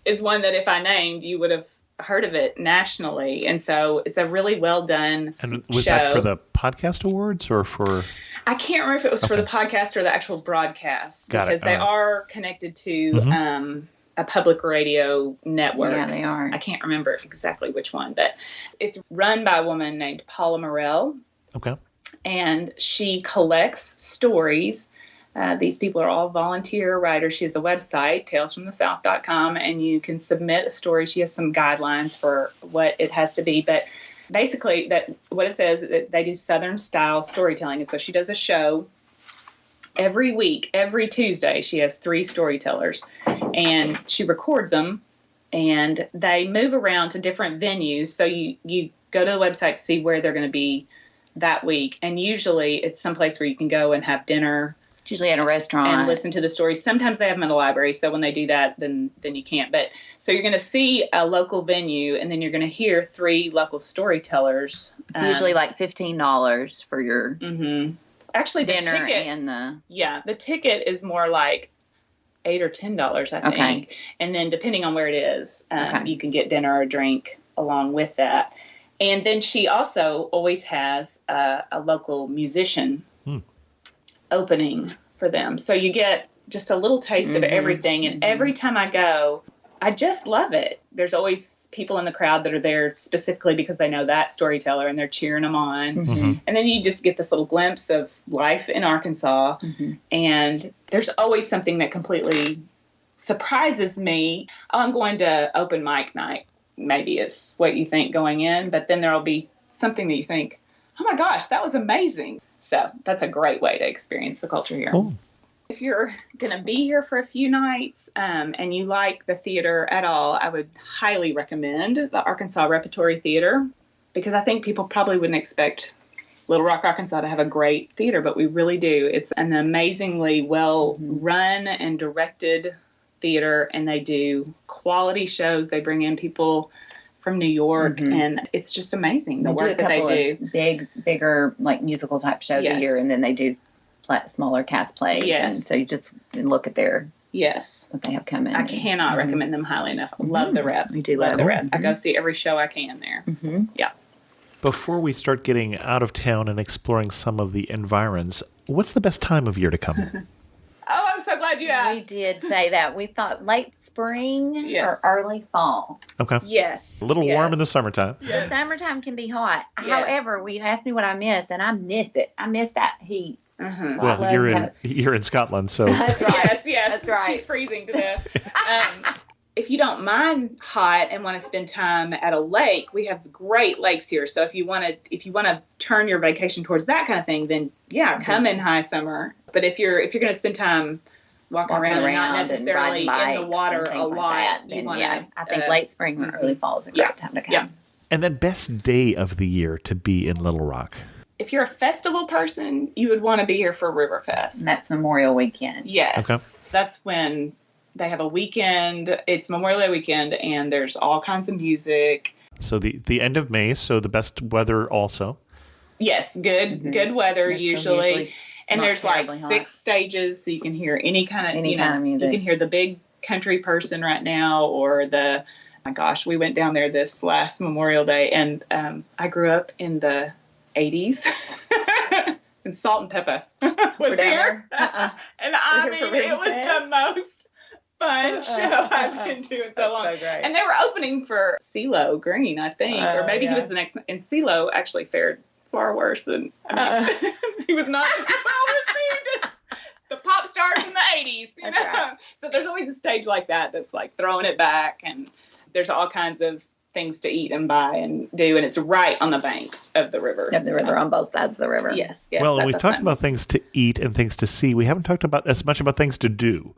[SPEAKER 3] is one that if I named, you would have heard of it nationally. And so it's a really well done
[SPEAKER 1] And was
[SPEAKER 3] show.
[SPEAKER 1] that for the podcast awards or for?
[SPEAKER 3] I can't remember if it was for the podcast or the actual broadcast
[SPEAKER 1] Got it.
[SPEAKER 3] because they
[SPEAKER 1] All right.
[SPEAKER 3] are connected to a public radio network.
[SPEAKER 4] Yeah, they are.
[SPEAKER 3] I can't remember exactly which one, but it's run by a woman named Paula Morell,
[SPEAKER 1] Okay.
[SPEAKER 3] and she collects stories. These people are all volunteer writers. She has a website, talesfromthesouth.com, and you can submit a story. She has some guidelines for what it has to be, but basically what it says is that they do Southern style storytelling. And so she does a show every week, every Tuesday. She has 3 storytellers, and she records them, and they move around to different venues. So you go to the website to see where they're going to be that week, and usually it's someplace where you can go and have dinner
[SPEAKER 4] It's usually at a restaurant.
[SPEAKER 3] and listen to the stories. Sometimes they have them in the library, so when they do that, then you can't. But so you're going to see a local venue, and then you're going to hear 3 local storytellers.
[SPEAKER 4] It's usually like $15 for your
[SPEAKER 3] actually the
[SPEAKER 4] dinner
[SPEAKER 3] ticket,
[SPEAKER 4] and
[SPEAKER 3] the ticket is more like $8 or $10, I think. And then depending on where it is, you can get dinner or a drink along with that. And then she also always has a local musician opening for them. So you get just a little taste of everything. And every time I go, I just love it. There's always people in the crowd that are there specifically because they know that storyteller and they're cheering them on. And then you just get this little glimpse of life in Arkansas. And there's always something that completely surprises me. Oh, I'm going to open mic night. Maybe it's what you think going in, but then there'll be something that you think, oh my gosh, that was amazing. So that's a great way to experience the culture here.
[SPEAKER 1] Cool.
[SPEAKER 3] If you're going to be here for a few nights and you like the theater at all, I would highly recommend the Arkansas Repertory Theater, because I think people probably wouldn't expect Little Rock, Arkansas to have a great theater, but we really do. It's an amazingly well run and directed theater, and they do quality shows. They bring in people from New York, and it's just amazing the work that they do.
[SPEAKER 4] Bigger like musical type shows a year, and then they do smaller cast plays. And so you just look at what they have coming.
[SPEAKER 3] I cannot recommend them highly enough. Love the Rep.
[SPEAKER 4] I do love
[SPEAKER 3] the Rep. I go see every show I can there. Yeah.
[SPEAKER 1] Before we start getting out of town and exploring some of the environs, what's the best time of year to come?
[SPEAKER 3] Oh, I'm so glad you asked.
[SPEAKER 4] We did say that. We thought late spring or early fall.
[SPEAKER 1] Okay.
[SPEAKER 3] Yes.
[SPEAKER 1] A little warm in the summertime.
[SPEAKER 4] The summertime can be hot. However, you asked me what I missed, and I missed it. I missed that heat. So
[SPEAKER 1] well, you're in Scotland, so
[SPEAKER 4] that's right.
[SPEAKER 3] Yes,
[SPEAKER 4] that's right.
[SPEAKER 3] She's freezing to death. If you don't mind hot and want to spend time at a lake, we have great lakes here. So if you want to turn your vacation towards that kind of thing, then come in high summer. But if you're going to spend time walking around and not necessarily in the water a lot,
[SPEAKER 4] I think late spring or early fall is a great time to come.
[SPEAKER 1] Yeah. And then best day of the year to be in Little Rock.
[SPEAKER 3] If you're a festival person, you would want to be here for Riverfest.
[SPEAKER 4] And that's Memorial Weekend.
[SPEAKER 3] Yes. Okay. That's when they have a weekend. It's Memorial Day weekend, and there's all kinds of music.
[SPEAKER 1] So the end of May, so the best weather also.
[SPEAKER 3] Yes, good weather usually. And there's like 6 stages, so you can hear any kind of music. You can hear the big country person right now, or oh my gosh, we went down there this last Memorial Day, and I grew up in the 80s. And Salt and Pepper was here. And I mean, it was the most fun show I've been to in so long. So and they were opening for CeeLo Green, I think. Or maybe he was the next. And CeeLo actually fared far worse than, he was not as well received as the pop stars in the 80s. You know? Right. So there's always a stage like that that's like throwing it back. And there's all kinds of things to eat and buy and do, and it's right on the banks of the river.
[SPEAKER 4] River, on both sides of the river.
[SPEAKER 3] Yes.
[SPEAKER 1] Well, we've talked about things to eat and things to see. We haven't talked about as much about things to do.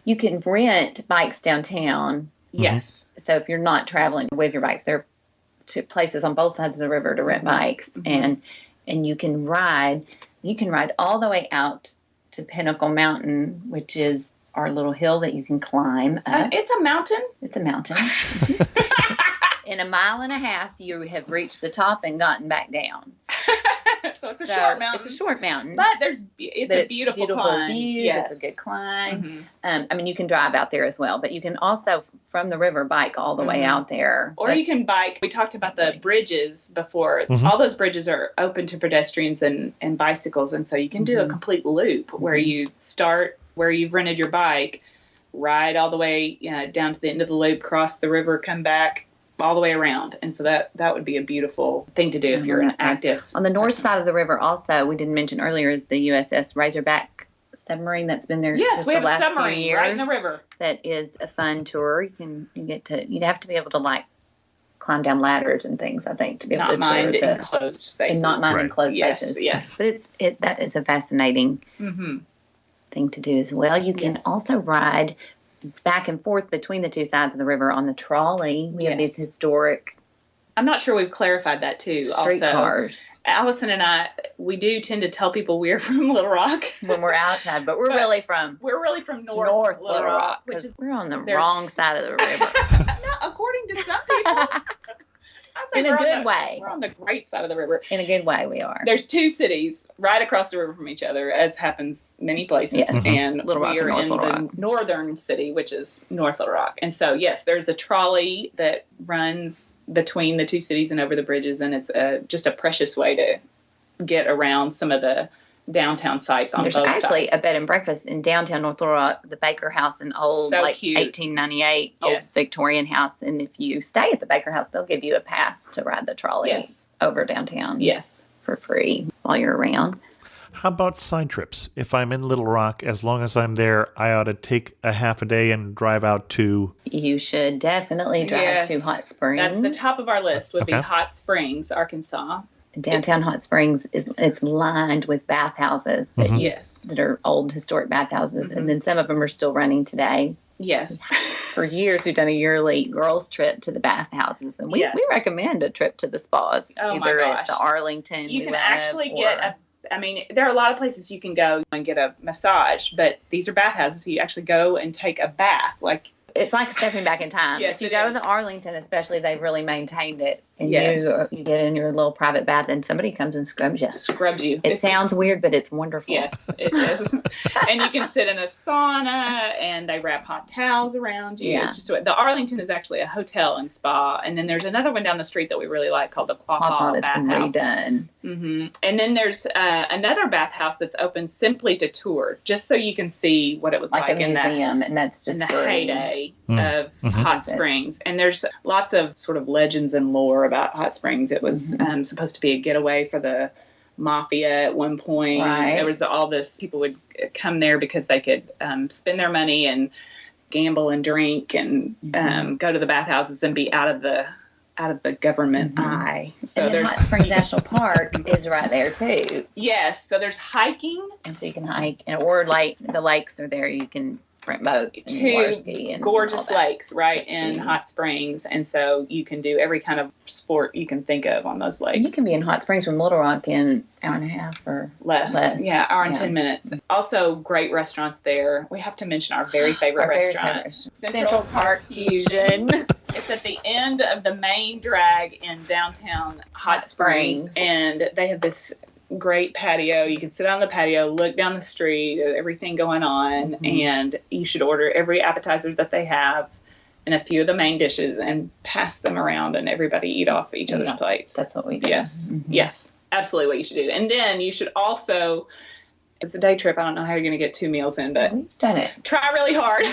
[SPEAKER 4] You can rent bikes downtown.
[SPEAKER 3] Yes.
[SPEAKER 4] So if you're not traveling with your bikes, there are 2 places on both sides of the river to rent bikes, and you can ride. You can ride all the way out to Pinnacle Mountain, which is our little hill that you can climb up.
[SPEAKER 3] It's a mountain.
[SPEAKER 4] It's a mountain. In a mile and a half, you have reached the top and gotten back down.
[SPEAKER 3] So it's a short mountain.
[SPEAKER 4] It's a short mountain.
[SPEAKER 3] But it's a beautiful climb.
[SPEAKER 4] Views, yes. It's a good climb. I mean, you can drive out there as well, but you can also, from the river, bike all the way out there.
[SPEAKER 3] Or you can bike. We talked about the bridges before. All those bridges are open to pedestrians and bicycles, and so you can do a complete loop where you start where you've rented your bike, ride all the way down to the end of the loop, cross the river, come back, all the way around. And so that would be a beautiful thing to do if you're an active
[SPEAKER 4] on the north side of the river. Also, we didn't mention earlier, is the USS Razorback submarine that's been there.
[SPEAKER 3] Yes, we have
[SPEAKER 4] a
[SPEAKER 3] submarine right in the river.
[SPEAKER 4] That is a fun tour. You'd have to be able to like climb down ladders and things, I think, to be able to tour
[SPEAKER 3] enclosed spaces.
[SPEAKER 4] And not mind enclosed spaces.
[SPEAKER 3] Yes.
[SPEAKER 4] But that is a fascinating thing to do as well. You can also ride back and forth between the 2 sides of the river on the trolley. We have these historic
[SPEAKER 3] I'm not sure we've clarified that too.
[SPEAKER 4] Streetcars.
[SPEAKER 3] Alison and I, we do tend to tell people we're from Little Rock
[SPEAKER 4] when we're outside, but we're really from
[SPEAKER 3] North
[SPEAKER 4] Little Rock,
[SPEAKER 3] which is
[SPEAKER 4] we're on the wrong side of the river.
[SPEAKER 3] No, according to some people. I say
[SPEAKER 4] In a good way.
[SPEAKER 3] We're on the great side of the river.
[SPEAKER 4] In a good way, we are.
[SPEAKER 3] There's 2 cities right across the river from each other, as happens many places.
[SPEAKER 4] Yes.
[SPEAKER 3] And
[SPEAKER 4] Little Rock
[SPEAKER 3] we are
[SPEAKER 4] and
[SPEAKER 3] in
[SPEAKER 4] North
[SPEAKER 3] the
[SPEAKER 4] Little Rock.
[SPEAKER 3] northern city, which is North Little Rock. And so, yes, there's a trolley that runs between the 2 cities and over the bridges, and it's just a precious way to get around some of the downtown sites on
[SPEAKER 4] There's
[SPEAKER 3] both
[SPEAKER 4] actually
[SPEAKER 3] sides.
[SPEAKER 4] a bed and breakfast in downtown North Little Rock, the Baker House, an old
[SPEAKER 3] So
[SPEAKER 4] like
[SPEAKER 3] cute.
[SPEAKER 4] 1898
[SPEAKER 3] Yes.
[SPEAKER 4] old Victorian house. And if you stay at the Baker House, they'll give you a pass to ride the trolley
[SPEAKER 3] Yes.
[SPEAKER 4] over downtown
[SPEAKER 3] Yes.
[SPEAKER 4] for free while you're around.
[SPEAKER 1] How about side trips? If I'm in Little Rock, as long as I'm there, I ought to take a half a day and drive out to...
[SPEAKER 4] You should definitely drive
[SPEAKER 3] Yes.
[SPEAKER 4] to Hot Springs.
[SPEAKER 3] That's the top of our list would be
[SPEAKER 1] Okay.
[SPEAKER 3] Hot Springs, Arkansas.
[SPEAKER 4] Downtown Hot Springs it's lined with bathhouses
[SPEAKER 3] Yes.
[SPEAKER 4] that are old historic bathhouses, and then some of them are still running today.
[SPEAKER 3] Yes.
[SPEAKER 4] For years, we've done a yearly girls' trip to the bathhouses, and we
[SPEAKER 3] Yes.
[SPEAKER 4] recommend a trip to the spas,
[SPEAKER 3] Oh, my
[SPEAKER 4] either
[SPEAKER 3] gosh.
[SPEAKER 4] at the Arlington.
[SPEAKER 3] You
[SPEAKER 4] we
[SPEAKER 3] can
[SPEAKER 4] love,
[SPEAKER 3] actually
[SPEAKER 4] or-
[SPEAKER 3] get there are a lot of places you can go and get a massage, but these are bathhouses, so you actually go and take a bath. Like,
[SPEAKER 4] It's like stepping back in time.
[SPEAKER 3] Yes,
[SPEAKER 4] if you
[SPEAKER 3] it
[SPEAKER 4] go
[SPEAKER 3] is.
[SPEAKER 4] to the Arlington, especially, they've really maintained it. And
[SPEAKER 3] Yes.
[SPEAKER 4] you get in your little private bath, and somebody comes and scrubs you.
[SPEAKER 3] scrubs you.
[SPEAKER 4] It sounds weird, but it's wonderful.
[SPEAKER 3] Yes, it is. And you can sit in a sauna, and they wrap hot towels around you.
[SPEAKER 4] Yeah.
[SPEAKER 3] It's just the Arlington is actually a hotel and spa, and then there's another one down the street that we really like called the
[SPEAKER 4] Pawpaw that's been
[SPEAKER 3] Bathhouse.
[SPEAKER 4] redone.
[SPEAKER 3] And then there's another bathhouse that's open simply to tour, just so you can see what it was
[SPEAKER 4] Like
[SPEAKER 3] like
[SPEAKER 4] a
[SPEAKER 3] in that.
[SPEAKER 4] museum, and that's
[SPEAKER 3] In
[SPEAKER 4] just
[SPEAKER 3] the
[SPEAKER 4] free.
[SPEAKER 3] heyday of Hot
[SPEAKER 4] That's it.
[SPEAKER 3] Springs. And there's lots of sort of legends and lore about Hot Springs. It was supposed to be a getaway for the mafia at one point.
[SPEAKER 4] Right.
[SPEAKER 3] There was all this, people would come there because they could spend their money and gamble and drink and go to the bathhouses and be out of the government eye. So
[SPEAKER 4] And then
[SPEAKER 3] there's
[SPEAKER 4] Hot Springs National Park is right there too,
[SPEAKER 3] yes, so there's hiking,
[SPEAKER 4] and so you can hike, or like the lakes are there. You can rent boats and
[SPEAKER 3] 2
[SPEAKER 4] water ski and
[SPEAKER 3] gorgeous
[SPEAKER 4] all that.
[SPEAKER 3] lakes right in Hot Springs, and so you can do every kind of sport you can think of on those
[SPEAKER 4] And you
[SPEAKER 3] lakes.
[SPEAKER 4] can be in Hot Springs from Little Rock in an hour and a half or
[SPEAKER 3] Less. Yeah, hour and
[SPEAKER 4] Yeah.
[SPEAKER 3] 10 minutes. Also, great restaurants there. We have to mention our very favorite
[SPEAKER 4] Our very
[SPEAKER 3] restaurant,
[SPEAKER 4] favorite.
[SPEAKER 3] Central Park Fusion. It's at the end of the main drag in downtown Hot Springs, and they have this great patio. You can sit on the patio, look down the street at everything going on, and you should order every appetizer that they have and a few of the main dishes and pass them around, and everybody eat off each other's
[SPEAKER 4] Yeah.
[SPEAKER 3] plates.
[SPEAKER 4] That's what we do.
[SPEAKER 3] Yes. Yes. Absolutely what you should do. And then you should also, it's a day trip. I don't know how you're going to get 2 meals in, but
[SPEAKER 4] We've done it.
[SPEAKER 3] try really hard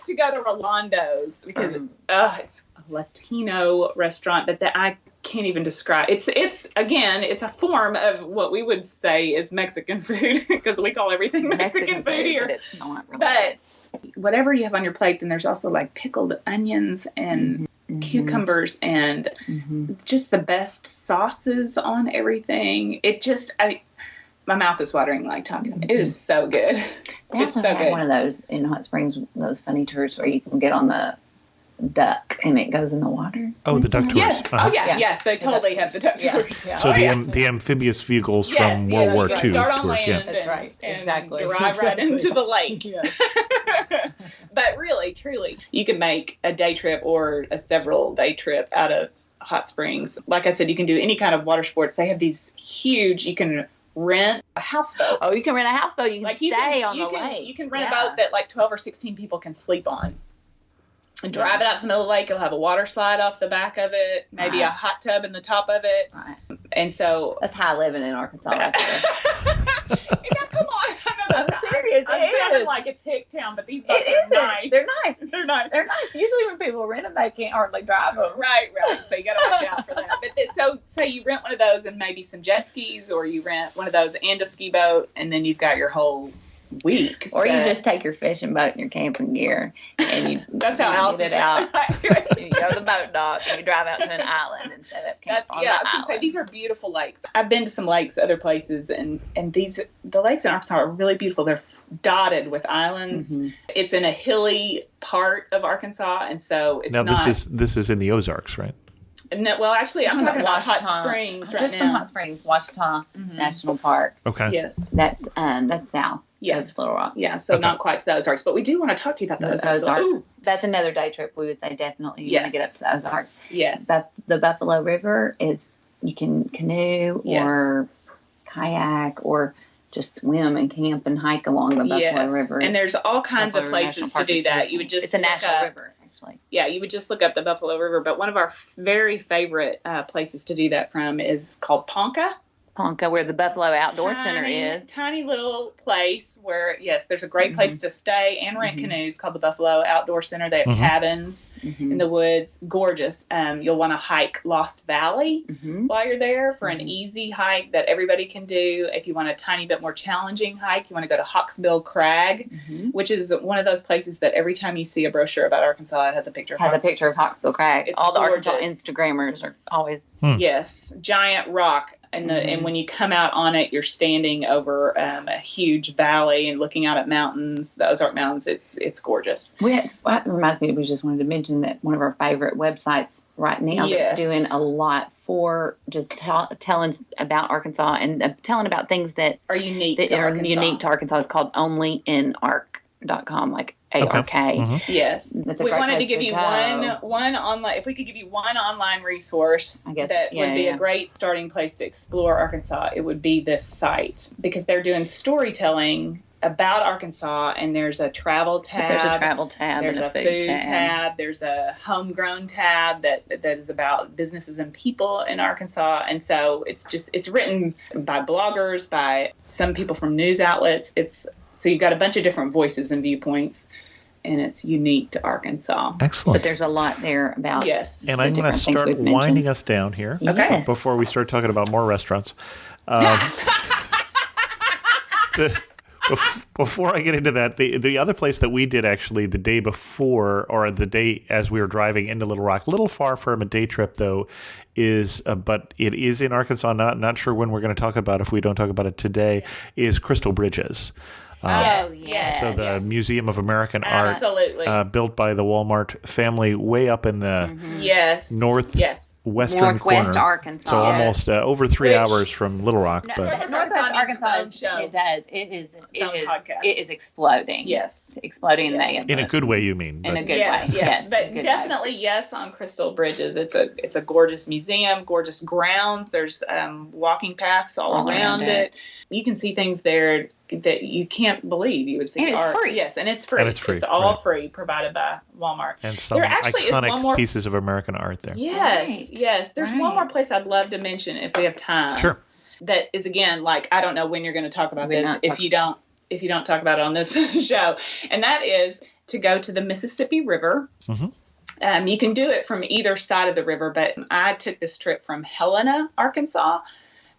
[SPEAKER 3] to go to Rolando's, because it's a Latino restaurant that I can't even describe. It's again, it's a form of what we would say is Mexican food, because we call everything Mexican food here.
[SPEAKER 4] But it's not really.
[SPEAKER 3] But whatever you have on your plate, then there's also like pickled onions and cucumbers and just the best sauces on everything. It just, my mouth is watering like talking about it. It is so good.
[SPEAKER 4] They
[SPEAKER 3] It's
[SPEAKER 4] also
[SPEAKER 3] so
[SPEAKER 4] have
[SPEAKER 3] good.
[SPEAKER 4] one of those in Hot Springs, those funny tours where you can get on the duck and it goes in the water.
[SPEAKER 1] Oh, the duck tours.
[SPEAKER 3] Yes.
[SPEAKER 1] Uh-huh.
[SPEAKER 3] Oh, yeah.
[SPEAKER 4] Yeah.
[SPEAKER 3] Yes, they totally have the duck
[SPEAKER 4] Yeah.
[SPEAKER 3] tours.
[SPEAKER 4] Yeah.
[SPEAKER 1] So
[SPEAKER 3] Oh,
[SPEAKER 1] the
[SPEAKER 3] yeah.
[SPEAKER 1] the amphibious vehicles
[SPEAKER 3] Yes,
[SPEAKER 1] from
[SPEAKER 3] yes,
[SPEAKER 1] World War
[SPEAKER 3] you
[SPEAKER 1] II
[SPEAKER 3] start on
[SPEAKER 1] tours.
[SPEAKER 3] land
[SPEAKER 1] Yeah.
[SPEAKER 3] and,
[SPEAKER 4] That's right.
[SPEAKER 3] and
[SPEAKER 4] Exactly.
[SPEAKER 3] drive right into the lake.
[SPEAKER 4] Yeah.
[SPEAKER 3] But really, truly, you can make a day trip or a several day trip out of Hot Springs. Like I said, you can do any kind of water sports. They have these huge, you can rent a houseboat.
[SPEAKER 4] Oh, you can rent a houseboat. You can
[SPEAKER 3] Like
[SPEAKER 4] stay on the
[SPEAKER 3] can,
[SPEAKER 4] lake.
[SPEAKER 3] You can rent
[SPEAKER 4] Yeah.
[SPEAKER 3] a boat that like 12 or 16 people can sleep on. And drive it out to the middle of the lake. It'll have a water slide off the back of it, maybe a hot tub in the top of it.
[SPEAKER 4] Right.
[SPEAKER 3] And so
[SPEAKER 4] That's high living in Arkansas. Right there.
[SPEAKER 3] yeah, come on. I know that's
[SPEAKER 4] I'm serious.
[SPEAKER 3] I'm
[SPEAKER 4] It
[SPEAKER 3] sounding
[SPEAKER 4] is.
[SPEAKER 3] like it's Hicktown, but these boats
[SPEAKER 4] It
[SPEAKER 3] are
[SPEAKER 4] isn't.
[SPEAKER 3] nice.
[SPEAKER 4] They're nice.
[SPEAKER 3] They're nice.
[SPEAKER 4] They're nice. Usually when people rent them, they can't hardly drive them.
[SPEAKER 3] Right. So you got to watch out for that. But so say you rent one of those and maybe some jet skis, or you rent one of those and a ski boat, and then you've got your whole week.
[SPEAKER 4] Or you
[SPEAKER 3] set.
[SPEAKER 4] just take your fishing boat and your camping gear, and you
[SPEAKER 3] That's how
[SPEAKER 4] you
[SPEAKER 3] Alison
[SPEAKER 4] get it out.
[SPEAKER 3] out.
[SPEAKER 4] You go to the boat dock and you drive out to an island and set up camp
[SPEAKER 3] That's
[SPEAKER 4] on
[SPEAKER 3] yeah. I
[SPEAKER 4] the
[SPEAKER 3] was gonna say
[SPEAKER 4] island.
[SPEAKER 3] these are beautiful lakes. I've been to some lakes other places, and the lakes in Arkansas are really beautiful. They're dotted with islands.
[SPEAKER 4] Mm-hmm.
[SPEAKER 3] It's in a hilly part of Arkansas, and so it's
[SPEAKER 1] Now
[SPEAKER 3] not.
[SPEAKER 1] this is in the Ozarks, right?
[SPEAKER 3] No, well, actually, I'm talking about Hot
[SPEAKER 4] Ouachita.
[SPEAKER 3] Springs right
[SPEAKER 4] Just
[SPEAKER 3] now.
[SPEAKER 4] from Hot Springs, Ouachita National Park.
[SPEAKER 1] Okay.
[SPEAKER 3] Yes.
[SPEAKER 4] That's south.
[SPEAKER 3] Yes.
[SPEAKER 4] Of Little Rock.
[SPEAKER 3] Yeah, so not quite to the Ozarks, but we do want to talk to you about the Ozarks. Ooh.
[SPEAKER 4] That's another day trip. We would say definitely you want to get up to the Ozarks.
[SPEAKER 3] Yes.
[SPEAKER 4] The Buffalo River is, you can canoe or kayak or just swim and camp and hike along the Buffalo River.
[SPEAKER 3] And there's all kinds of places to do that. You would just
[SPEAKER 4] it's a national river, actually.
[SPEAKER 3] Yeah, you would just look up the Buffalo River. But one of our very favorite places to do that from is called Ponca.
[SPEAKER 4] Ponca, where the Buffalo Outdoor Center is.
[SPEAKER 3] Tiny little place where, yes, there's a great place to stay and rent canoes called the Buffalo Outdoor Center. They have cabins in the woods. Gorgeous. You'll want to hike Lost Valley while you're there for an easy hike that everybody can do. If you want a tiny bit more challenging hike, you want to go to Hawksbill Crag, which is one of those places that every time you see a brochure about Arkansas, it has a picture of
[SPEAKER 4] Hawksbill Crag.
[SPEAKER 3] It's
[SPEAKER 4] all the
[SPEAKER 3] gorgeous.
[SPEAKER 4] Arkansas Instagrammers are always...
[SPEAKER 3] Yes, giant rock. And when you come out on it, you're standing over a huge valley and looking out at mountains, the Ozark Mountains. It's gorgeous.
[SPEAKER 4] That reminds me, we just wanted to mention that one of our favorite websites right now is doing a lot for just telling about Arkansas and telling about things that
[SPEAKER 3] are unique
[SPEAKER 4] to Arkansas. It's called onlyinark.com, like ARK.
[SPEAKER 3] Yes. We wanted to give you one online, if we could give you one online resource that would be a great starting place to explore Arkansas, it would be this site, because they're doing storytelling about Arkansas, and there's a travel tab.
[SPEAKER 4] There's a travel tab.
[SPEAKER 3] There's a food tab. There's a homegrown tab that is about businesses and people in Arkansas. And so it's written by bloggers, by some people from news outlets. So you've got a bunch of different voices and viewpoints, and it's unique to Arkansas.
[SPEAKER 1] Excellent.
[SPEAKER 4] But there's a lot there about
[SPEAKER 1] And I'm going to start winding us down here before we start talking about more restaurants. Before I get into that, the other place that we did actually the day before, or the day as we were driving into Little Rock, a little far from a day trip though, is but it is in Arkansas. Not sure when we're going to talk about, if we don't talk about it today, is Crystal Bridges. So the Museum of American Art, built by the Walmart family, way up in the northwestern corner.
[SPEAKER 4] Arkansas.
[SPEAKER 1] So almost over 3 hours from Little Rock.
[SPEAKER 4] Northwest Arkansas, it is exploding.
[SPEAKER 3] Yes.
[SPEAKER 4] It's exploding
[SPEAKER 1] in a good way, you mean?
[SPEAKER 4] In a good way.
[SPEAKER 3] Yes. But definitely on Crystal Bridges. It's a gorgeous museum, gorgeous grounds. There's walking paths all around it. You can see things there that you can't believe you would see.
[SPEAKER 4] And it's
[SPEAKER 3] art.
[SPEAKER 4] free.
[SPEAKER 3] Yes, and it's free. It's all free, provided by Walmart.
[SPEAKER 1] And some iconic pieces of American art there.
[SPEAKER 3] Yes. There's one more place I'd love to mention if we have time.
[SPEAKER 1] Sure.
[SPEAKER 3] That is, again, like, I don't know when you're going to talk about this if you don't talk about it on this show. And that is to go to the Mississippi River. You can do it from either side of the river, but I took this trip from Helena, Arkansas,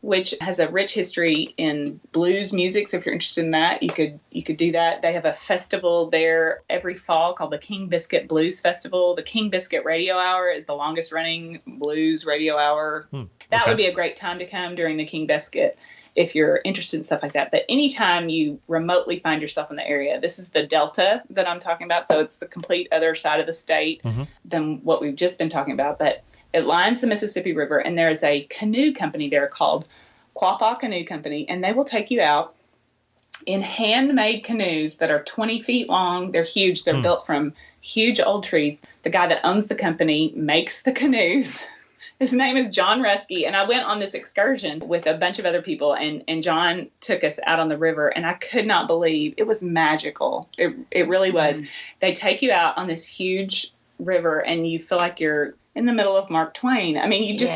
[SPEAKER 3] which has a rich history in blues music. So if you're interested in that, you could do that. They have a festival there every fall called the King Biscuit Blues Festival. The King Biscuit Radio Hour is the longest running blues radio hour. That would be a great time to come during the King Biscuit if you're interested in stuff like that. But anytime you remotely find yourself in the area, this is the Delta that I'm talking about. So it's the complete other side of the state than what we've just been talking about. But it lines the Mississippi River, and there's a canoe company there called Quapaw Canoe Company, and they will take you out in handmade canoes that are 20 feet long. They're huge. They're built from huge old trees. The guy that owns the company makes the canoes. His name is John Rusky, and I went on this excursion with a bunch of other people, and John took us out on the river, and I could not believe it was magical. It really was. They take you out on this huge river, and you feel like you're in the middle of Mark Twain. I mean, you just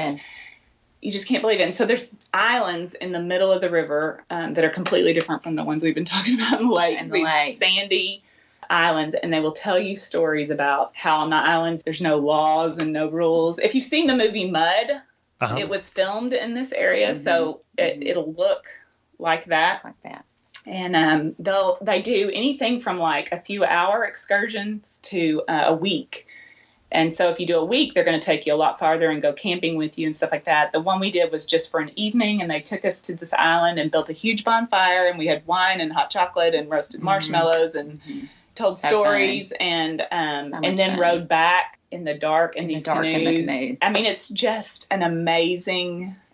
[SPEAKER 3] can't believe it. And so there's islands in the middle of the river that are completely different from the ones we've been talking about in the lakes. These sandy islands, and they will tell you stories about how on the islands there's no laws and no rules. If you've seen the movie Mud, it was filmed in this area, so it'll look like that. And they do anything from like a few hour excursions to a week. And so if you do a week, they're going to take you a lot farther and go camping with you and stuff like that. The one we did was just for an evening, and they took us to this island and built a huge bonfire, and we had wine and hot chocolate and roasted marshmallows and told stories and then rode back in the dark in these canoes. I mean, it's just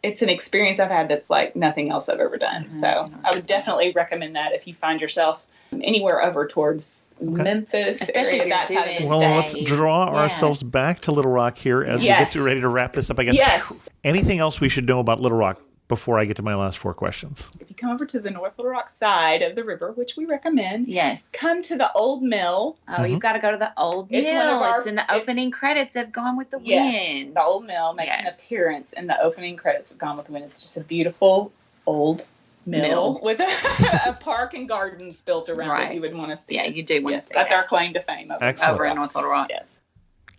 [SPEAKER 3] it's an experience I've had that's like nothing else I've ever done. So I would definitely recommend that if you find yourself anywhere over towards Memphis,
[SPEAKER 4] especially
[SPEAKER 3] area, that side of the
[SPEAKER 1] Well,
[SPEAKER 3] state.
[SPEAKER 1] let's draw ourselves back to Little Rock here as we get ready to wrap this up again.
[SPEAKER 3] Yes.
[SPEAKER 1] Anything else we should know about Little Rock before I get to my last 4 questions?
[SPEAKER 3] If you come over to the North Little Rock side of the river, which we recommend, come to the Old Mill.
[SPEAKER 4] Oh, you've got to go to the Old Mill. It's in the opening credits of Gone with the Wind.
[SPEAKER 3] The Old Mill makes an appearance in the opening credits of Gone with the Wind. It's just a beautiful old mill with a park and gardens built around it. You would want to see.
[SPEAKER 4] Yeah, you do want to see.
[SPEAKER 3] That's our claim to fame
[SPEAKER 4] over in North Little Rock.
[SPEAKER 3] Yes.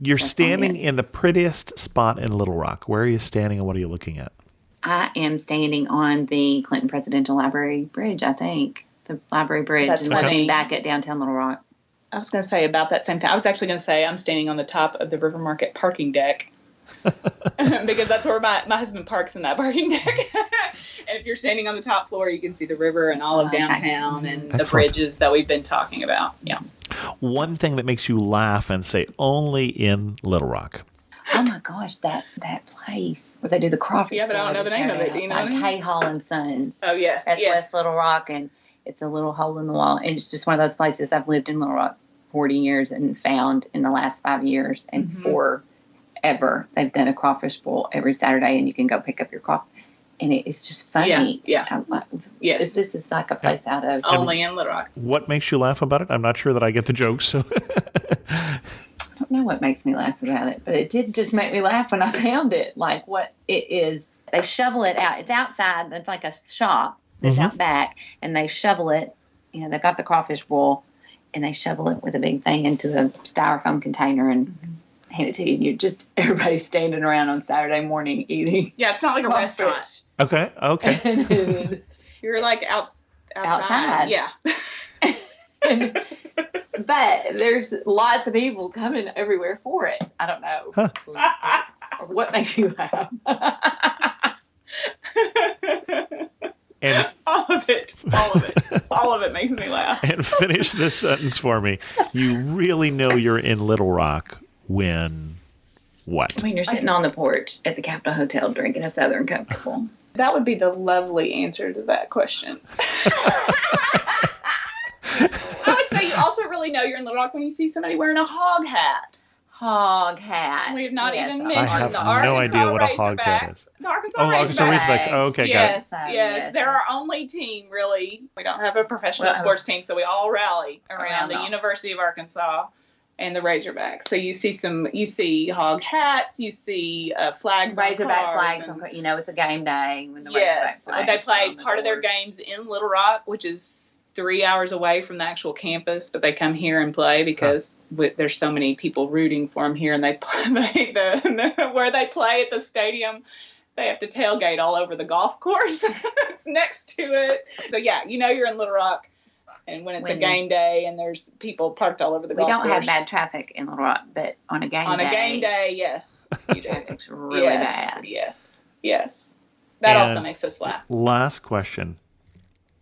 [SPEAKER 1] You're standing in the prettiest spot in Little Rock. Where are you standing and what are you looking at?
[SPEAKER 4] I am standing on the Clinton Presidential Library Bridge, I think. The Library Bridge.
[SPEAKER 3] That's funny.
[SPEAKER 4] Looking back at downtown Little Rock.
[SPEAKER 3] I was going to say about that same thing. I was actually going to say I'm standing on the top of the River Market parking deck. Because that's where my husband parks, in that parking deck. And if you're standing on the top floor, you can see the river and all of downtown and the bridges that we've been talking about. Yeah.
[SPEAKER 1] One thing that makes you laugh and say only in Little Rock.
[SPEAKER 4] Oh my gosh, that place where they do the crawfish.
[SPEAKER 3] Yeah, but I don't know the name of it. Do you know?
[SPEAKER 4] Like Hay Hall and Sons.
[SPEAKER 3] Oh yes,
[SPEAKER 4] that's West Little Rock, and it's a little hole in the wall. And it's just one of those places. I've lived in Little Rock 40 years and found in the last 5 years, and forever they've done a crawfish boil every Saturday, and you can go pick up your crawfish. And it's just funny.
[SPEAKER 3] Yeah.
[SPEAKER 4] Yes. This is like a place out of
[SPEAKER 3] only in Little Rock.
[SPEAKER 1] What makes you laugh about it? I'm not sure that I get the joke. So.
[SPEAKER 4] I don't know what makes me laugh about it, but it did just make me laugh when I found it. Like what it is, they shovel it out. It's outside. It's like a shop that's out back, and they shovel it. You know, they got the crawfish boil, and they shovel it with a big thing into a styrofoam container and hand it to you. And you're just everybody's standing around on Saturday morning eating.
[SPEAKER 3] Yeah, it's not like a restaurant.
[SPEAKER 1] Okay.
[SPEAKER 3] You're like outside. Yeah.
[SPEAKER 4] But there's lots of people coming everywhere for it. I don't know. What makes you laugh?
[SPEAKER 1] And
[SPEAKER 3] all of it makes me laugh.
[SPEAKER 1] And finish this sentence for me. You really know you're in Little Rock when what?
[SPEAKER 4] When you're sitting on the porch at the Capitol Hotel drinking a Southern Comfortable.
[SPEAKER 3] That would be the lovely answer to that question. I would say you also really know you're in Little Rock when you see somebody wearing a hog hat.
[SPEAKER 4] Hog hat.
[SPEAKER 3] We've not even mentioned the
[SPEAKER 1] Arkansas
[SPEAKER 3] no idea what a hog
[SPEAKER 1] hat is.
[SPEAKER 3] The Arkansas
[SPEAKER 1] Razorbacks. Oh, okay,
[SPEAKER 3] yes,
[SPEAKER 1] got it.
[SPEAKER 3] Yes. They're our only team, really. We don't have a professional sports team, so we all rally around the University of Arkansas and the Razorbacks. So you see hog hats, you see flags
[SPEAKER 4] Razorback
[SPEAKER 3] on
[SPEAKER 4] flags.
[SPEAKER 3] and,
[SPEAKER 4] It's a game day when the Razorback flags.
[SPEAKER 3] They play part of their games in Little Rock, which is 3 hours away from the actual campus, but they come here and play because there's so many people rooting for them here, and they where they play at the stadium, they have to tailgate all over the golf course. It's next to it. So yeah, you know you're in Little Rock, and when it's a game day and there's people parked all over the golf course.
[SPEAKER 4] We don't have bad traffic in Little Rock, but on a game day,
[SPEAKER 3] yes, you do.
[SPEAKER 4] It's really bad.
[SPEAKER 3] Yes. That also makes us laugh.
[SPEAKER 1] Last question.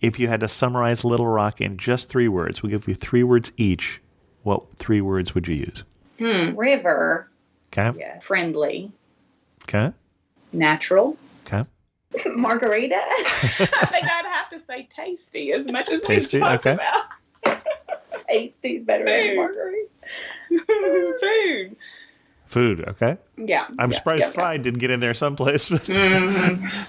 [SPEAKER 1] If you had to summarize Little Rock in just 3 words, we'll give you 3 words each. What 3 words would you use?
[SPEAKER 4] River.
[SPEAKER 1] Okay.
[SPEAKER 3] Yeah. Friendly.
[SPEAKER 1] Okay.
[SPEAKER 3] Natural.
[SPEAKER 1] Okay.
[SPEAKER 3] Margarita. I think I'd have to say tasty as much as we've talked about. Tasty is better than margarita.
[SPEAKER 1] Food, okay?
[SPEAKER 3] Yeah.
[SPEAKER 1] I'm surprised fried didn't get in there someplace.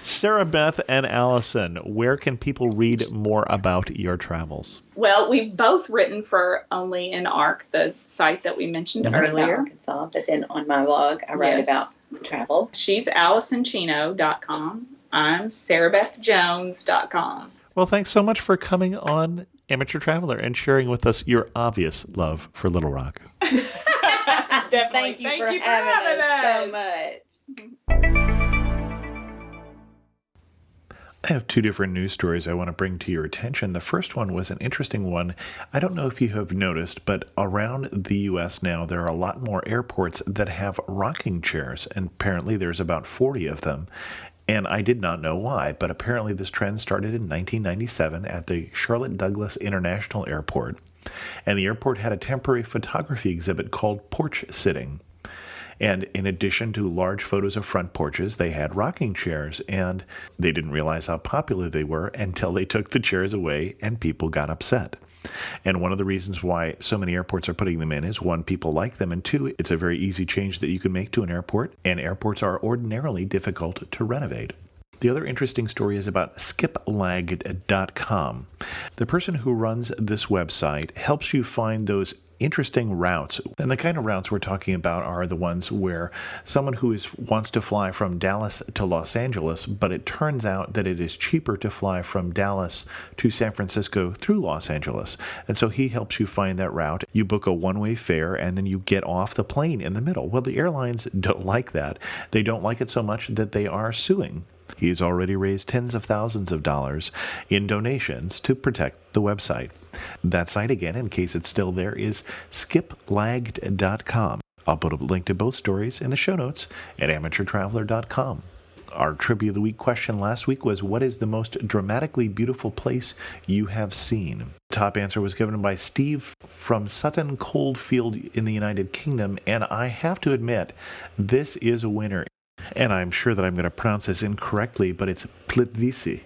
[SPEAKER 1] Sarah, Beth, and Alison, where can people read more about your travels?
[SPEAKER 3] Well, we've both written for Only in Ark, the site that we mentioned earlier.
[SPEAKER 4] Arkansas, but then on my blog, I write about travels.
[SPEAKER 3] She's AlisonChino.com. I'm SarahBethJones.com.
[SPEAKER 1] Well, thanks so much for coming on Amateur Traveler and sharing with us your obvious love for Little Rock.
[SPEAKER 3] Definitely.
[SPEAKER 4] Thank you for having us so much.
[SPEAKER 1] I have 2 different news stories I want to bring to your attention. The first one was an interesting one. I don't know if you have noticed, but around the U.S. now, there are a lot more airports that have rocking chairs, and apparently there's about 40 of them. And I did not know why, but apparently this trend started in 1997 at the Charlotte Douglas International Airport. And the airport had a temporary photography exhibit called Porch Sitting. And in addition to large photos of front porches, they had rocking chairs, and they didn't realize how popular they were until they took the chairs away and people got upset. And one of the reasons why so many airports are putting them in is, one, people like them, and two, it's a very easy change that you can make to an airport, and airports are ordinarily difficult to renovate. The other interesting story is about skiplagged.com. The person who runs this website helps you find those interesting routes. And the kind of routes we're talking about are the ones where someone who wants to fly from Dallas to Los Angeles, but it turns out that it is cheaper to fly from Dallas to San Francisco through Los Angeles. And so he helps you find that route. You book a one-way fare, and then you get off the plane in the middle. Well, the airlines don't like that. They don't like it so much that they are suing. He's already raised tens of thousands of dollars in donations to protect the website. That site, again, in case it's still there, is skiplagged.com. I'll put a link to both stories in the show notes at amateurtraveler.com. Our Trivia of the Week question last week was, what is the most dramatically beautiful place you have seen? Top answer was given by Steve from Sutton Coldfield in the United Kingdom, and I have to admit, this is a winner. And I'm sure that I'm going to pronounce this incorrectly, but it's Plitvice,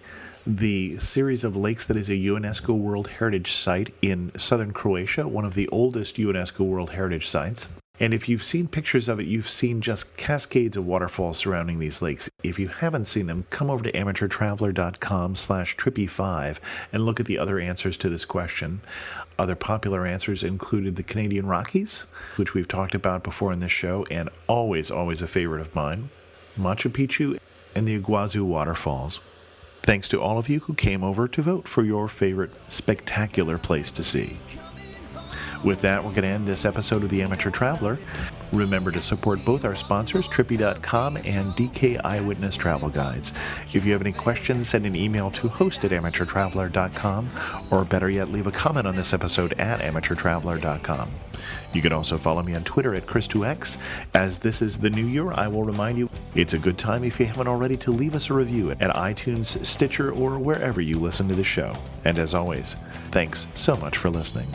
[SPEAKER 1] the series of lakes that is a UNESCO World Heritage Site in southern Croatia, one of the oldest UNESCO World Heritage Sites. And if you've seen pictures of it, you've seen just cascades of waterfalls surrounding these lakes. If you haven't seen them, come over to amateurtraveler.com/trippy5 and look at the other answers to this question. Other popular answers included the Canadian Rockies, which we've talked about before in this show, and always a favorite of mine, Machu Picchu, and the Iguazu waterfalls. Thanks to all of you who came over to vote for your favorite spectacular place to see. With that, we're going to end this episode of The Amateur Traveler. Remember to support both our sponsors, Trippy.com and DK Eyewitness Travel Guides. If you have any questions, send an email to host@amateurtraveler.com, or better yet, leave a comment on this episode at amateurtraveler.com. You can also follow me on Twitter at Chris2X. As this is the new year, I will remind you, it's a good time, if you haven't already, to leave us a review at iTunes, Stitcher, or wherever you listen to the show. And as always, thanks so much for listening.